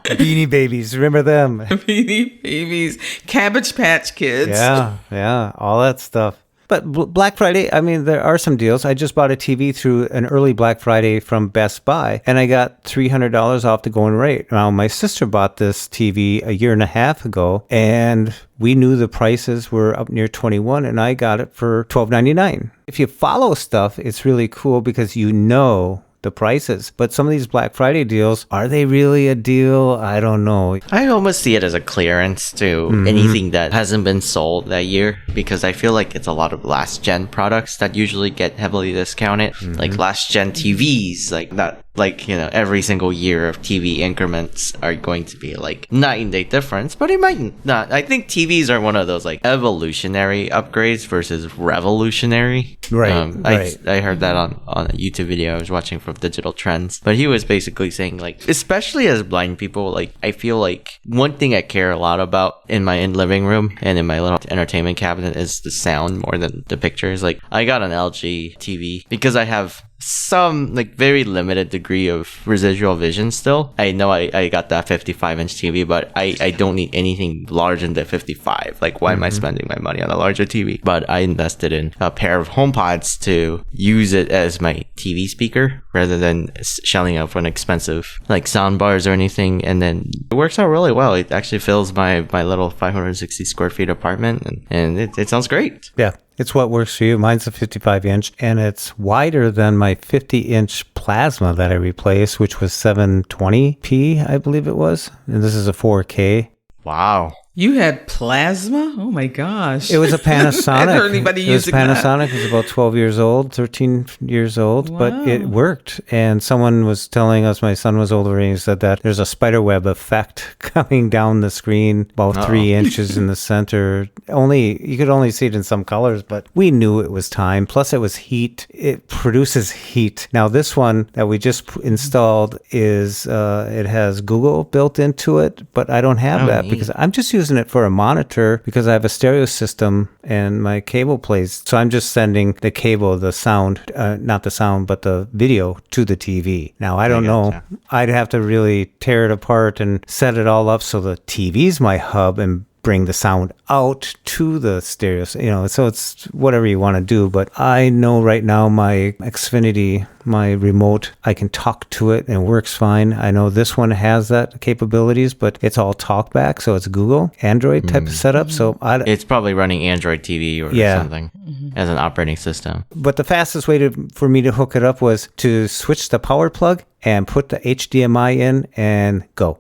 Beanie Babies, remember them? Beanie Babies, Cabbage Patch Kids. Yeah, all that stuff. But Black Friday, I mean, there are some deals. I just bought a TV through an early Black Friday from Best Buy, and I got $300 off the going rate. Now, my sister bought this TV a year and a half ago, and we knew the prices were up near 21, and I got it for $12.99. If you follow stuff, it's really cool because you know the prices. But some of these Black Friday deals, are they really a deal? I don't know. I almost see it as a clearance to anything that hasn't been sold that year, because I feel like it's a lot of last gen products that usually get heavily discounted, like last gen TVs, like that. Like, you know, every single year of TV increments are going to be like night and day difference, but it might not. I think TVs are one of those like evolutionary upgrades versus revolutionary. Right, right. I heard that on a YouTube video I was watching from Digital Trends, but he was basically saying like, especially as blind people, like I feel like one thing I care a lot about in my living room and in my little entertainment cabinet is the sound more than the pictures. Like I got an LG TV because I have some like very limited degree of residual vision still. I know I got that 55-inch TV, but I don't need anything larger than the 55. Like why am I spending my money on a larger TV? But I invested in a pair of HomePods to use it as my TV speaker rather than shelling out for an expensive like sound bars or anything. And then it works out really well. It actually fills my little 560 square feet apartment, and it sounds great. Yeah. It's what works for you. Mine's a 55-inch, and it's wider than my 50-inch plasma that I replaced, which was 720p, I believe it was. And this is a 4K. Wow. You had plasma? Oh my gosh. It was a Panasonic. I hadn't heard anybody It was using that. Panasonic. It was about 12 years old, 13 years old, but it worked. And someone was telling us, my son was older, and he said that there's a spiderweb effect coming down the screen about 3 inches in the center. You could only see it in some colors, but we knew it was time. Plus, it was heat. It produces heat. Now, this one that we just installed is, it has Google built into it, but I don't have that because I'm just using it for a monitor because I have a stereo system and my cable plays. So I'm just sending the cable, the sound, not the sound, but the video to the TV. Now, I don't know. I'd have to really tear it apart and set it all up so the TV's my hub and bring the sound out to the stereo, so it's whatever you want to do. But I know right now my Xfinity, my remote, I can talk to it and it works fine. I know this one has that capabilities, but it's all talkback, so it's Google Android type of setup. So It's probably running Android TV or something as an operating system. But the fastest way for me to hook it up was to switch the power plug and put the HDMI in and go.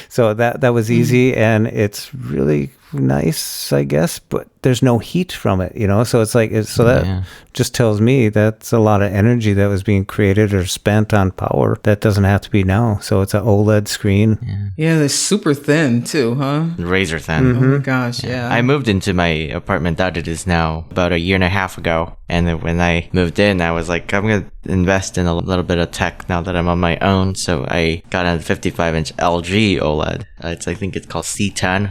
So that was easy, and it's really nice, I guess, but there's no heat from it, so it's like that just tells me that's a lot of energy that was being created or spent on power that doesn't have to be now. So it's an OLED screen. Yeah, they're super thin too, huh? Razor thin. Oh my gosh, yeah. I moved into my apartment that it is now about a year and a half ago, and then when I moved in, I was like, I'm gonna invest in a little bit of tech now that I'm on my own. So I got a 55-inch LG OLED. I think it's called C10,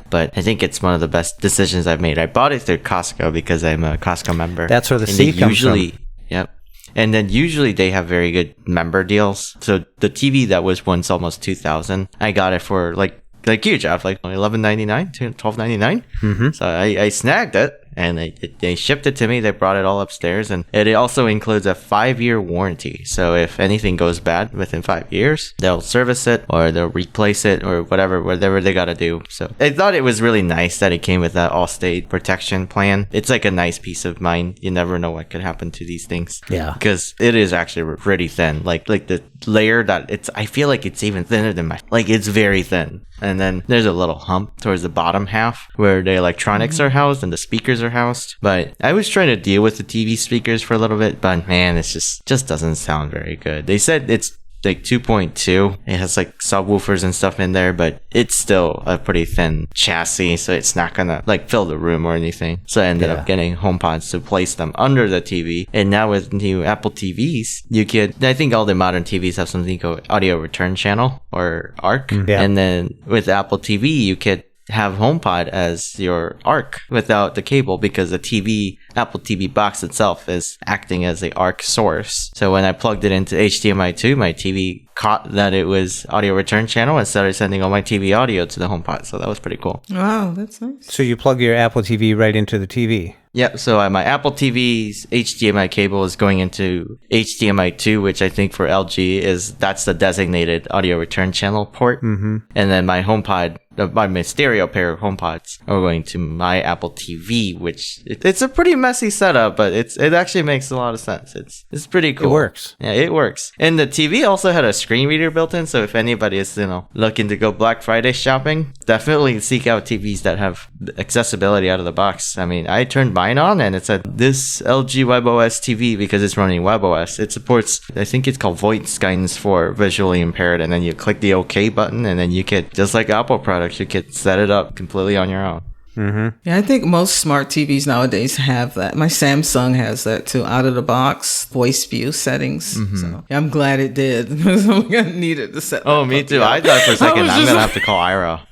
but I think it's one of the best decisions I've made. I bought it through Costco because I'm a Costco member. That's where the C comes from. Yep. And then usually they have very good member deals. So the TV that was once almost $2,000, I got it for like huge off, like $11.99 to $12.99. So I snagged it. And they shipped it to me. They brought it all upstairs. And it also includes a 5-year warranty. So if anything goes bad within 5 years, they'll service it or they'll replace it or whatever they got to do. So I thought it was really nice that it came with that Allstate protection plan. It's like a nice peace of mind. You never know what could happen to these things. Yeah. Because it is actually pretty thin. Like the layer that I feel like it's even thinner than it's very thin. And then there's a little hump towards the bottom half where the electronics are housed and the speakers are housed. But I was trying to deal with the TV speakers for a little bit, but man, it's just doesn't sound very good. They said it's like 2.2. It has like subwoofers and stuff in there, but it's still a pretty thin chassis, so it's not gonna like fill the room or anything. So I ended up getting HomePods to place them under the TV. And now with new Apple TVs, you could, I think all the modern TVs have something called audio return channel or ARC. Yeah. And then with Apple TV, you could have HomePod as your ARC without the cable, because the Apple TV box itself is acting as the ARC source. So when I plugged it into HDMI 2, my TV caught that it was audio return channel and started sending all my TV audio to the HomePod. So that was pretty cool. Wow, that's nice. So you plug your Apple TV right into the TV. Yep, so my Apple TV's HDMI cable is going into HDMI 2, which I think for LG that's the designated audio return channel port. Mm-hmm. And then my HomePod, my stereo pair of HomePods are going to my Apple TV, which it's a pretty messy setup, but it actually makes a lot of sense. It's pretty cool. It works. Yeah, it works. And the TV also had a screen reader built in, so if anybody is looking to go Black Friday shopping, definitely seek out TVs that have accessibility out of the box. I mean, I turned mine on and it said this LG WebOS TV because it's running WebOS. It supports, I think it's called voice guidance for visually impaired, and then you click the OK button, and then you could, just like Apple products, you could set it up completely on your own. Mm-hmm. Yeah, I think most smart TVs nowadays have that. My Samsung has that too, out of the box voice view settings. Mm-hmm. So yeah, I'm glad it did. Because I needed to set. Oh, me too. I thought for a second I'm gonna have to call Ira.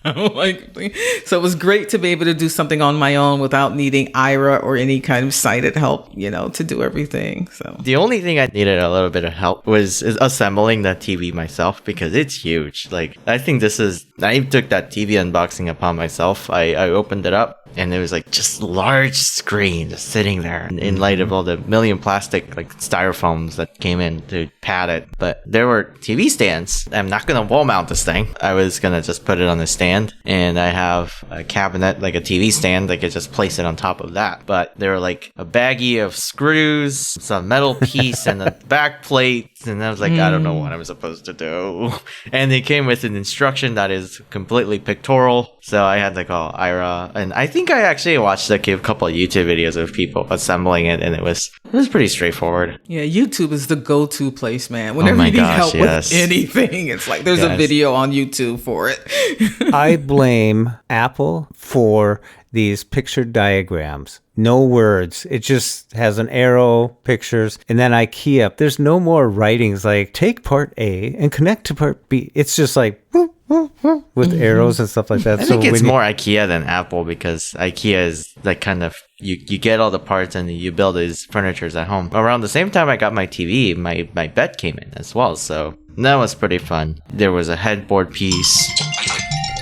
So it was great to be able to do something on my own without needing Ira or any kind of sighted help, to do everything. So the only thing I needed a little bit of help was assembling that TV myself, because it's huge. Like, I think I took that TV unboxing upon myself. I opened it up, and it was like just large screen just sitting there in light of all the million plastic like styrofoams that came in to pad it. But there were TV stands. I'm not gonna wall mount this thing. I was gonna just put it on the stand, and I have a cabinet, like a TV stand. I could just place it on top of that. But there were like a baggie of screws, some metal piece, and a back plate. And I was like, I don't know what I'm supposed to do. And it came with an instruction that is completely pictorial. So I had to call Ira. And I think I actually watched a couple of YouTube videos of people assembling it. And it was pretty straightforward. yeah, YouTube is the go-to place, man. Whenever my you need gosh, help yes. with anything, it's like there's a Yes. video on YouTube for it. I blame Apple for these picture diagrams. No words. It just has an arrow, pictures, and then IKEA. There's no more writings like take part A and connect to part B. It's just like whoop, whoop, whoop, with arrows and stuff like that. I think it's more IKEA than Apple, because IKEA is like kind of, you get all the parts and you build these furnitures at home. Around the same time I got my TV, my bed came in as well. So that was pretty fun. There was a headboard piece.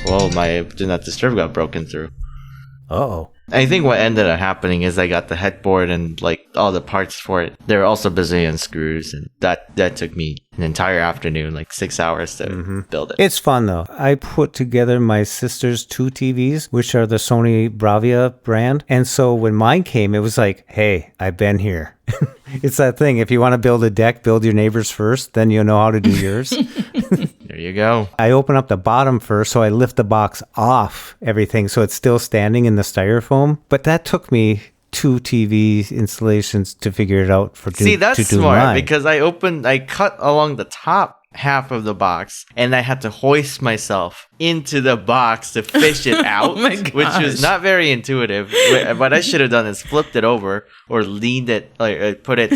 Whoa, my Do Not Disturb got broken through. Uh-oh. I think what ended up happening is I got the headboard and like all the parts for it. They were also Brazilian screws, and that took me an entire afternoon, like 6 hours to build it. It's fun though. I put together my sister's two TVs, which are the Sony Bravia brand. And so when mine came, it was like, hey, I've been here. It's that thing. If you want to build a deck, build your neighbor's first, then you'll know how to do yours. There you go. I open up the bottom first, so I lift the box off everything so it's still standing in the styrofoam. But that took me 2 TV installations to figure it out See, that's to do smart, mine. because I cut along the top half of the box, and I had to hoist myself into the box to fish it out, my which gosh. was not very intuitive. What I should have done is flipped it over or leaned it, like put it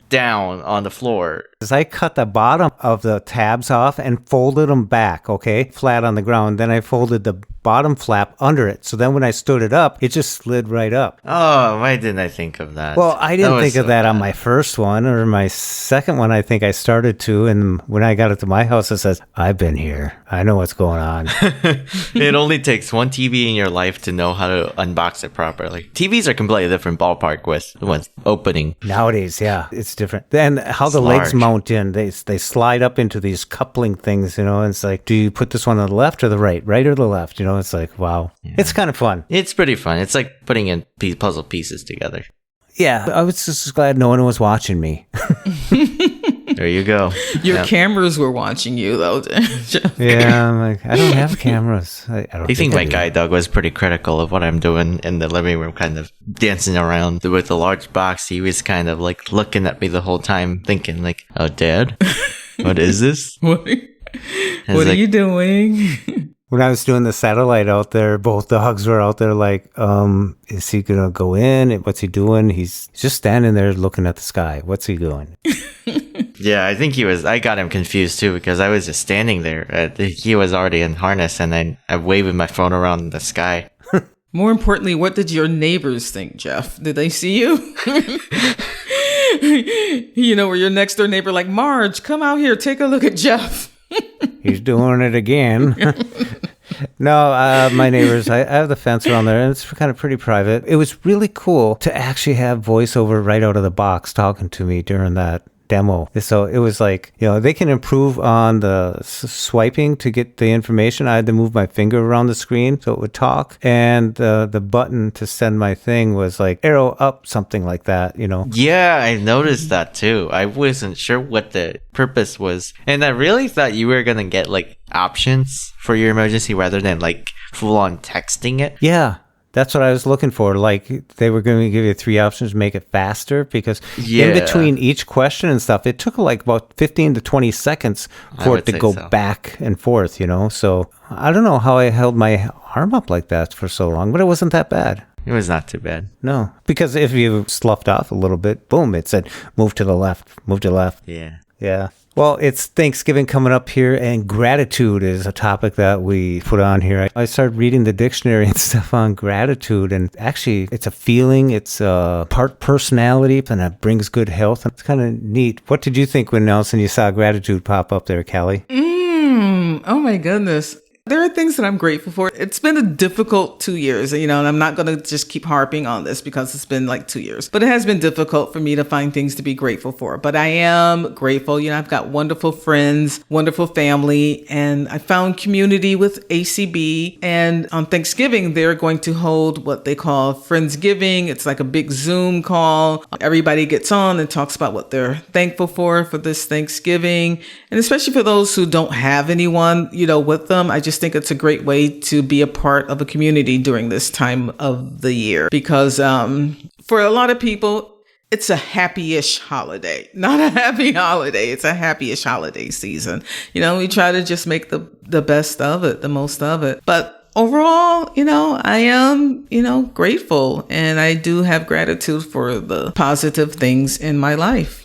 down on the floor. I cut the bottom of the tabs off and folded them back, okay, flat on the ground. Then I folded the bottom flap under it. So then when I stood it up, it just slid right up. Oh, why didn't I think of that? Well, I didn't was think of so that on bad. my first one, or my second one. I think I started to, and when I got it to my house, it says, I've been here. I know what's going on. It only takes one TV in your life to know how to unbox it properly. TVs are completely different ballpark with opening. Nowadays, yeah, it's different. Then how the It's legs large. mount in, they slide up into these coupling things, and it's like, do you put this one on the left or the right or the left? It's like, wow. Yeah. It's kind of fun. It's pretty fun. It's like putting in puzzle pieces together. Yeah, I was just glad no one was watching me. There you go. Your cameras were watching you, though. Jeff. Yeah, I'm like, I don't have cameras. I don't I think my do. guide dog was pretty critical of what I'm doing in the living room, kind of dancing around with the large box. He was kind of like looking at me the whole time, thinking like, "Oh, Dad, What is this? What are you doing? When I was doing the satellite out there, both dogs were out there like, is he going to go in? What's he doing? He's just standing there looking at the sky. What's he doing? Yeah, I think I got him confused too because I was just standing there. He was already in harness and then I waved my phone around the sky. More importantly, what did your neighbors think, Jeff? Did they see you? Were your next door neighbor like, Marge, come out here, take a look at Jeff. He's doing it again. No, my neighbors, I have the fence around there, and it's kind of pretty private. It was really cool to actually have voiceover right out of the box talking to me during that demo. So it was like, they can improve on the swiping to get the information. I had to move my finger around the screen so it would talk. And the button to send my thing was like arrow up, something like that, Yeah, I noticed that too. I wasn't sure what the purpose was. And I really thought you were going to get like options for your emergency rather than like full on texting it. Yeah. That's what I was looking for. Like, they were going to give you 3 options to make it faster because in between each question and stuff, it took like about 15 to 20 seconds for it to go back and forth, So I don't know how I held my arm up like that for so long, but it wasn't that bad. It was not too bad. No, because if you sloughed off a little bit, boom, it said, move to the left, move to the left. Yeah. Yeah. Well, it's Thanksgiving coming up here, and gratitude is a topic that we put on here. I started reading the dictionary and stuff on gratitude, and actually, it's a feeling, it's a part personality, and it brings good health. It's kind of neat. What did you think when, Nelson, you saw gratitude pop up there, Callie? Oh my goodness. There are things that I'm grateful for. It's been a difficult 2 years, and I'm not going to just keep harping on this because it's been like 2 years, but it has been difficult for me to find things to be grateful for. But I am grateful. I've got wonderful friends, wonderful family, and I found community with ACB. And on Thanksgiving, they're going to hold what they call Friendsgiving. It's like a big Zoom call. Everybody gets on and talks about what they're thankful for this Thanksgiving. And especially for those who don't have anyone, with them, I just think it's a great way to be a part of a community during this time of the year because for a lot of people, it's a happy-ish holiday, not a happy holiday. It's a happy-ish holiday season. We try to just make the best of it, the most of it. But overall, I am, grateful, and I do have gratitude for the positive things in my life,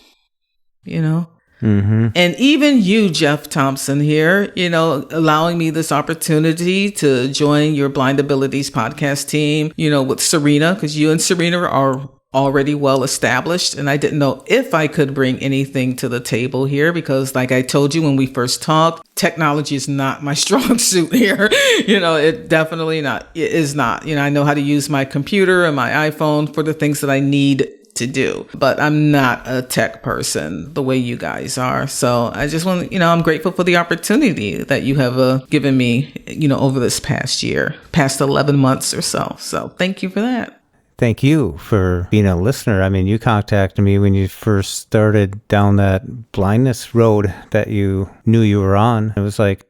Mm-hmm. And even you, Jeff Thompson here, allowing me this opportunity to join your Blind Abilities podcast team, with Serena, because you and Serena are already well established. And I didn't know if I could bring anything to the table here because like I told you when we first talked, technology is not my strong suit here. It definitely is not. I know how to use my computer and my iPhone for the things that I need to do, but I'm not a tech person the way you guys are. So I just want to, I'm grateful for the opportunity that you have given me, over this past 11 months or so. So thank you for that. Thank you for being a listener. I mean, you contacted me when you first started down that blindness road that you knew you were on. It was like,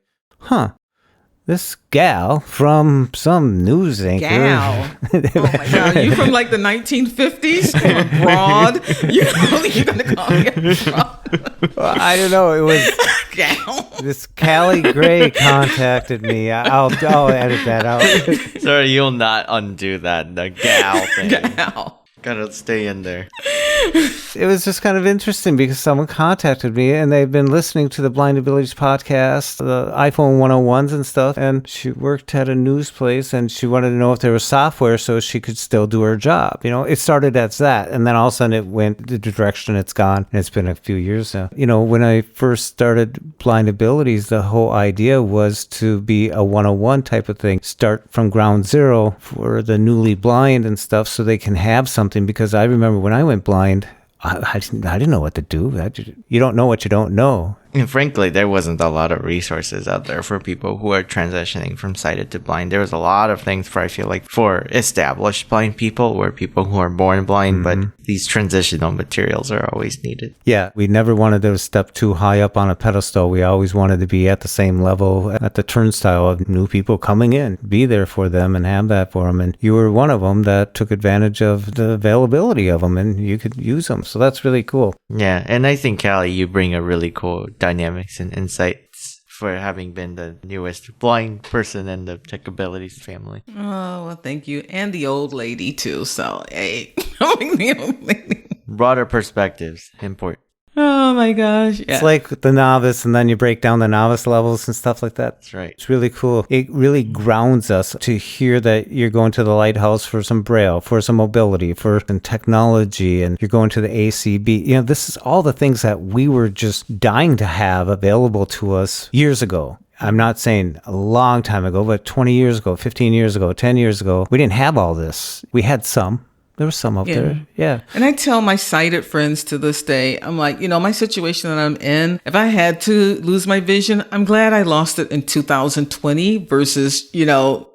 this gal from some news anchor. Gal. Oh my God. You from like the 1950s? Or broad? You're going to call me a broad? Well, I don't know. It was gal. This Callie Gray contacted me. I'll edit that out. Sorry, you'll not undo that. The gal thing. Gal. Gotta stay in there. It was just kind of interesting because someone contacted me and they've been listening to the Blind Abilities podcast, the iPhone 101s and stuff. And she worked at a news place and she wanted to know if there was software so she could still do her job. It started as that. And then all of a sudden it went the direction it's gone. And it's been a few years now. When I first started Blind Abilities, the whole idea was to be a 101 type of thing. Start from ground zero for the newly blind and stuff so they can have something. Because I remember when I went blind, I didn't know what to do. You don't know what you don't know. And frankly, there wasn't a lot of resources out there for people who are transitioning from sighted to blind. There was a lot of things I feel like for established blind people or people who are born blind, but these transitional materials are always needed. Yeah, we never wanted to step too high up on a pedestal. We always wanted to be at the same level at the turnstile of new people coming in, be there for them and have that for them. And you were one of them that took advantage of the availability of them and you could use them. So that's really cool. Yeah, and I think, Callie, you bring a really cool dynamics and insights for having been the newest blind person in the Tech Abilities family. Oh, well, thank you. And the old lady, too. So, hey, the old lady. Broader perspectives, important. Oh, my gosh. Yeah. It's like the novice, and then you break down the novice levels and stuff like that. That's right. It's really cool. It really grounds us to hear that you're going to the Lighthouse for some Braille, for some mobility, for some technology, and you're going to the ACB. You know, this is all the things that we were just dying to have available to us years ago. I'm not saying a long time ago, but 20 years ago, 15 years ago, 10 years ago, we didn't have all this. We had some. There was some out there. Yeah. And I tell my sighted friends to this day, I'm like, my situation that I'm in, if I had to lose my vision, I'm glad I lost it in 2020 versus,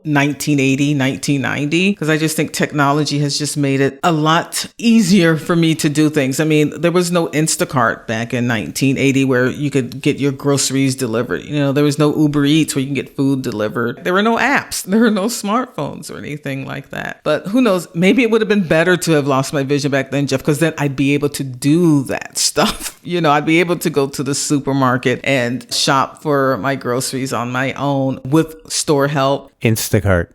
1980, 1990, because I just think technology has just made it a lot easier for me to do things. I mean, there was no Instacart back in 1980 where you could get your groceries delivered. There was no Uber Eats where you can get food delivered. There were no apps. There were no smartphones or anything like that. But who knows? Maybe it would have been better to have lost my vision back then, Jeff, because then I'd be able to do that stuff. I'd be able to go to the supermarket and shop for my groceries on my own with store help. Instacart.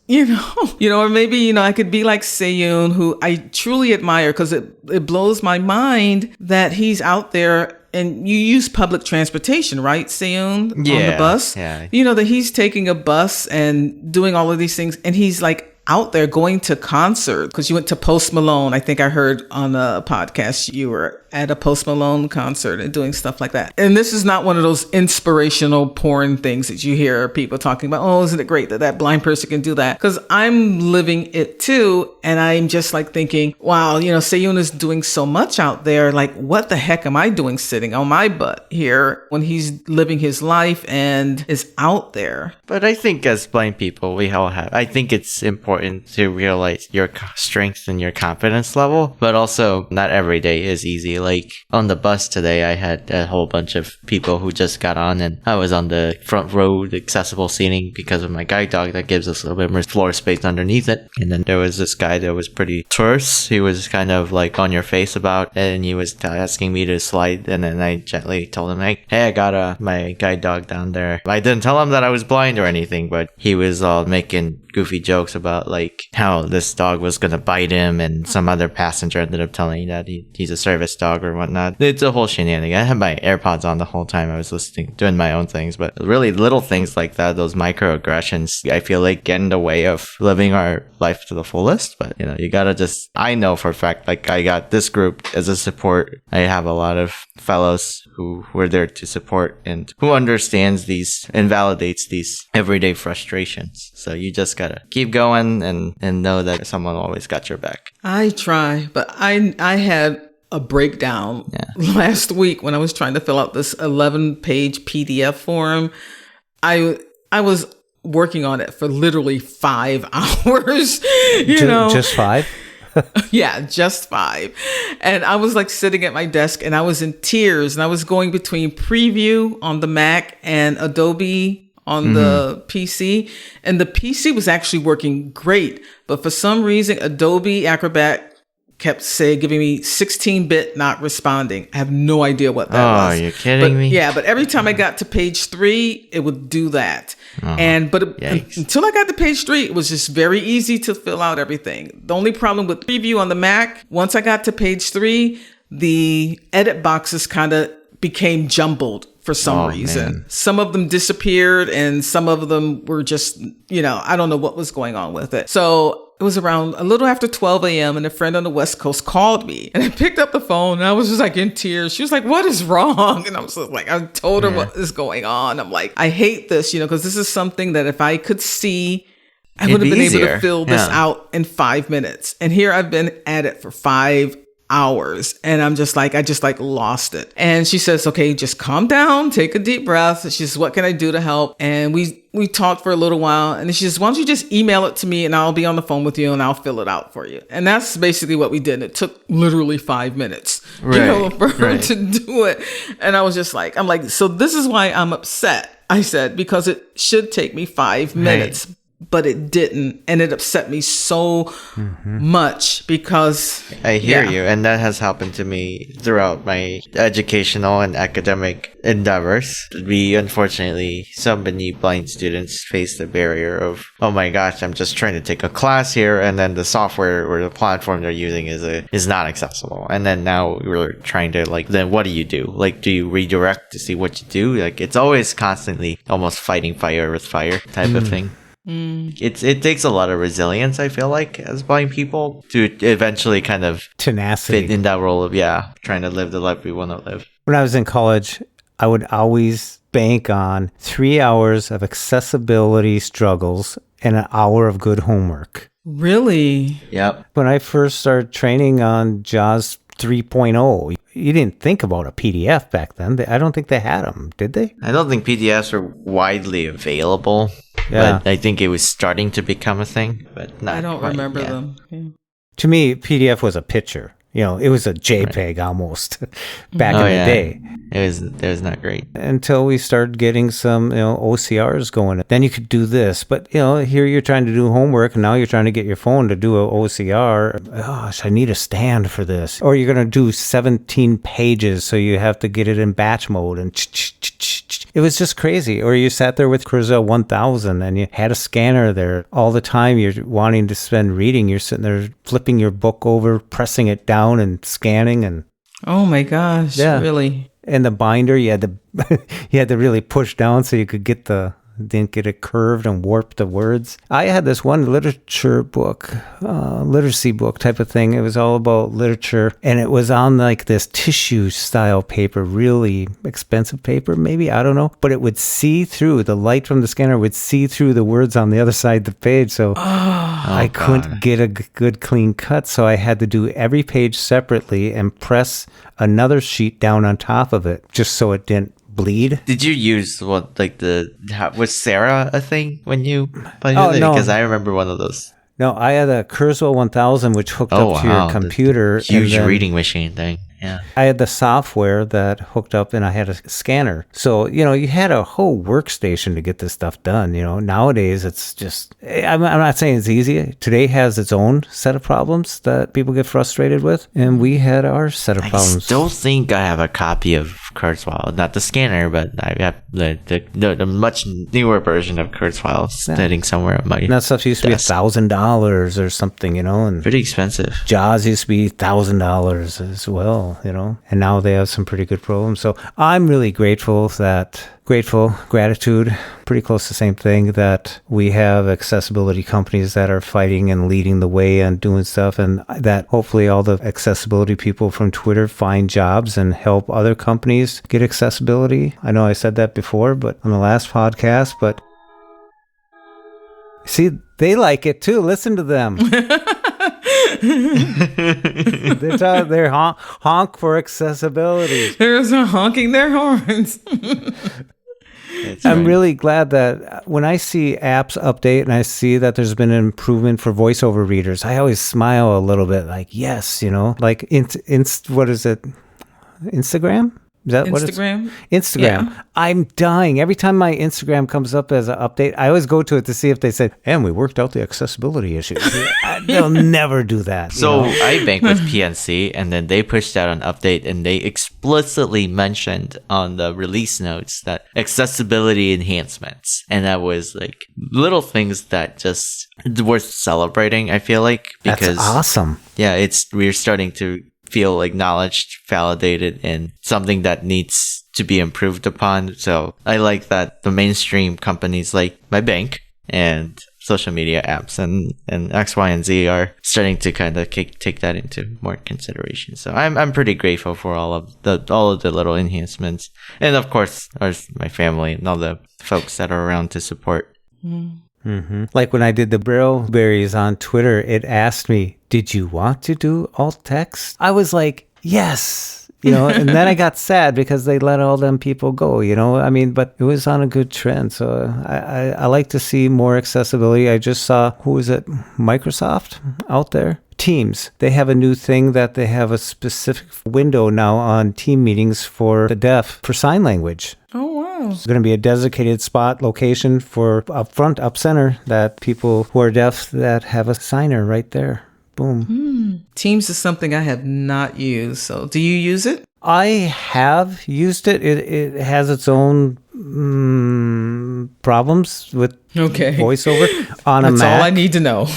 Or maybe, I could be like Seyoon, who I truly admire, because it blows my mind that he's out there. And you use public transportation, right, Seyoon, on the bus? Yeah. That he's taking a bus and doing all of these things. And he's like out there going to concerts, because you went to Post Malone. I think I heard on a podcast you were at a Post Malone concert and doing stuff like that. And this is not one of those inspirational porn things that you hear people talking about. Oh, isn't it great that blind person can do that? Because I'm living it too. And I'm just like thinking, wow, Seyoon is doing so much out there. Like, what the heck am I doing sitting on my butt here when he's living his life and is out there? But I think as blind people, I think it's important to realize your strength and your confidence level, but also not every day is easy. Like on the bus today, I had a whole bunch of people who just got on, and I was on the front row accessible seating because of my guide dog that gives us a little bit more floor space underneath it. And then there was this guy that was pretty terse. He was kind of like on your face about it, and he was asking me to slide, and then I gently told him, like, hey, I got my guide dog down there. I didn't tell him that I was blind or anything, but he was all making goofy jokes about like how this dog was gonna bite him, and some other passenger ended up telling me that he's a service dog or whatnot. It's a whole shenanigan. I had my AirPods on the whole time I was listening, doing my own things, but really little things like that, those microaggressions, I feel like get in the way of living our life to the fullest. But you gotta I know for a fact, like I got this group as a support. I have a lot of fellows who were there to support and who understands these and validates these everyday frustrations. So you just gotta keep going and know that someone always got your back. I try, but I had a breakdown last week when I was trying to fill out this 11-page PDF form. I was working on it for literally 5 hours. Just 5? Yeah, just 5. And I was like sitting at my desk and I was in tears, and I was going between Preview on the Mac and Adobe on the PC. And the PC was actually working great, but for some reason, Adobe Acrobat kept giving me 16-bit not responding. I have no idea what that was. Oh, you're kidding me? Yeah, but every time I got to page 3, it would do that. Until I got to page 3, it was just very easy to fill out everything. The only problem with Preview on the Mac, once I got to page 3, the edit boxes kind of became jumbled for some reason. Man. Some of them disappeared and some of them were just, I don't know what was going on with it. So it was around a little after 12 a.m. and a friend on the West Coast called me, and I picked up the phone and I was just like in tears. She was like, what is wrong? And I was like, I told her what is going on. I'm like, I hate this, because this is something that if I could see, I would have been able to fill this out in 5 minutes. And here I've been at it for 5 hours, and I just lost it. And she says, okay, just calm down, take a deep breath. She says, what can I do to help? And we talked for a little while, and she says, why don't you just email it to me and I'll be on the phone with you and I'll fill it out for you. And that's basically what we did. It took literally 5 minutes for her to do it. And I was just like, so this is why I'm upset. I said, because it should take me 5 minutes. but it didn't. And it upset me so much because I hear you, and that has happened to me throughout my educational and academic endeavors. We unfortunately, so many blind students face the barrier of, oh my gosh, I'm just trying to take a class here, and then the software or the platform they're using is not accessible. And then now we're trying to, like, then what do you do? Like, do you redirect to see what you do? Like, it's always constantly almost fighting fire with fire type of thing. It takes a lot of resilience, I feel like, as blind people to eventually kind of Tenacity. fit in that role of, trying to live the life we want to live. When I was in college, I would always bank on 3 hours of accessibility struggles and an hour of good homework. really, Yep. When I first started training on JAWS 3.0, you didn't think about a PDF back then. I don't think they had them, did they? I don't think PDFs were widely available, Yeah. but I think it was starting to become a thing, but not I don't quite remember yet. them. Yeah. To me, PDF was a picture. You know, it was a JPEG almost back in Oh, the yeah. day. It was not great. Until we started getting some, OCRs going. Then you could do this. But, here you're trying to do homework, and now you're trying to get your phone to do an OCR. Gosh, I need a stand for this. Or you're going to do 17 pages, so you have to get it in batch mode. And it was just crazy. Or you sat there with Kurzweil 1000, and you had a scanner there all the time. You're wanting to spend reading. You're sitting there flipping your book over, pressing it down and scanning. And Oh my gosh, Yeah. really? and the binder, you had to you had to really push down so you could didn't get it curved and warp the words. I had this one literature book, literacy book type of thing. It was all about literature, and it was on like this tissue style paper, really expensive paper, maybe, I don't know. But it would see through, the light from the scanner would see through the words on the other side of the page. So I couldn't get a good clean cut. So I had to do every page separately and press another sheet down on top of it just so it didn't bleed. Did you use was Sarah a thing when you played Oh, with it? no. Because I remember one of those. No, I had a Kurzweil 1000 which hooked up to your the computer. huge and then reading machine thing. Yeah. I had the software that hooked up, and I had a scanner. So, you had a whole workstation to get this stuff done. Nowadays it's just, I'm not saying it's easy. Today has its own set of problems that people get frustrated with, and we had our set of I problems. still think I have a copy of Kurzweil, not the scanner, but I have the much newer version of Kurzweil sitting somewhere at my And that stuff used to be desk. $1,000 or something, and Pretty expensive. JAWS used to be $1,000 as well, and now they have some pretty good programs. So I'm really gratitude, pretty close to the same thing, that we have accessibility companies that are fighting and leading the way and doing stuff, and that hopefully all the accessibility people from Twitter find jobs and help other companies get accessibility. I know I said that before, but on the last podcast, but see, they like it too. Listen to them. They're honk for accessibility. There's a honking their horns. I'm really glad that when I see apps update and I see that there's been an improvement for voiceover readers, I always smile a little bit, like, yes, like what is it? Instagram? Is that what it's? Instagram? Instagram. Yeah. I'm dying. Every time my Instagram comes up as an update, I always go to it to see if they said, and we worked out the accessibility issues. They'll never do that. So I bank with PNC, and then they pushed out an update, and they explicitly mentioned on the release notes that accessibility enhancements, and that was like little things that just worth celebrating. I feel like, because That's awesome. yeah, we're starting to feel acknowledged, validated, and something that needs to be improved upon. So I like that the mainstream companies like my bank and social media apps and X, Y, and Z are starting to kind of take that into more consideration. So I'm pretty grateful for all of the little enhancements, and of course my family and all the folks that are around to support. Mm-hmm. Like when I did the Braille berries on Twitter, it asked me, did you want to do alt text? I was like, yes, and then I got sad because they let all them people go, but it was on a good trend. So I like to see more accessibility. I just saw, who is it? Microsoft out there? Teams. They have a new thing that they have a specific window now on team meetings for the deaf for sign language. Oh, wow. It's going to be a designated spot location for up front, up center, that people who are deaf that have a signer right there. Boom. Teams is something I have not used. So do you use it? I have used it. It has its own problems with voiceover on a Mac. That's all I need to know.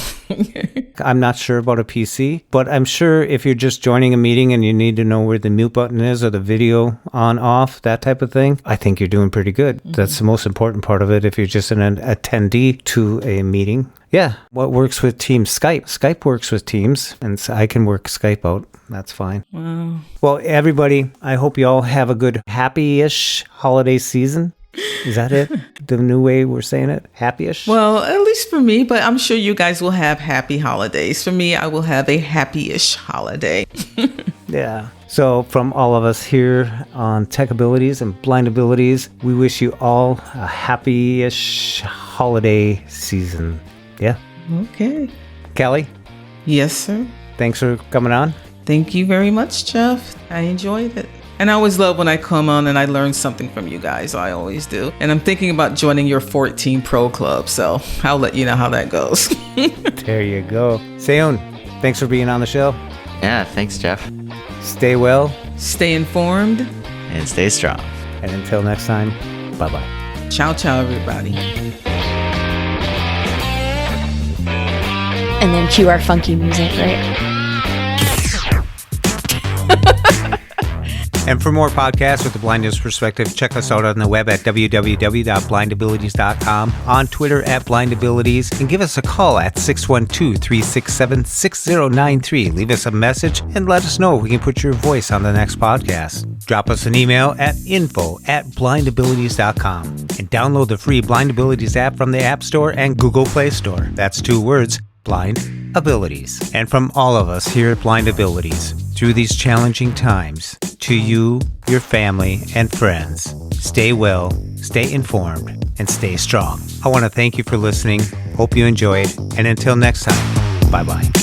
I'm not sure about a PC, but I'm sure if you're just joining a meeting and you need to know where the mute button is or the video on, off, that type of thing, I think you're doing pretty good. That's the most important part of it if you're just an attendee to a meeting. Yeah. What works with Teams? Skype. Skype works with Teams, and I can work Skype out. That's fine. Wow. Well, everybody, I hope you all have a good, happy-ish holiday season. Is that it? The new way we're saying it? Happy-ish? Well, at least for me, but I'm sure you guys will have happy holidays. For me, I will have a happy-ish holiday. Yeah. So from all of us here on Tech Abilities and Blind Abilities, we wish you all a happy-ish holiday season. Yeah. Okay. Callie, Yes, sir. thanks for coming on. Thank you very much, Jeff. I enjoyed it. And I always love when I come on and I learn something from you guys. I always do. And I'm thinking about joining your 14 Pro Club. So I'll let you know how that goes. There you go. Seyoon, thanks for being on the show. Yeah, thanks, Jeff. Stay well. Stay informed. And stay strong. And until next time, bye-bye. Ciao, ciao, everybody. And then cue our funky music, right? And for more podcasts with the blindness perspective, check us out on the web at www.blindabilities.com, on Twitter at blindabilities, and give us a call at 612-367-6093. Leave us a message and let us know if we can put your voice on the next podcast. Drop us an email at info@blindabilities.com and download the free Blind Abilities app from the App Store and Google Play Store. That's 2 words, Blind Abilities. And from all of us here at Blind Abilities, through these challenging times, to you, your family, and friends, stay well, stay informed, and stay strong. I want to thank you for listening. Hope you enjoyed. And until next time, bye-bye.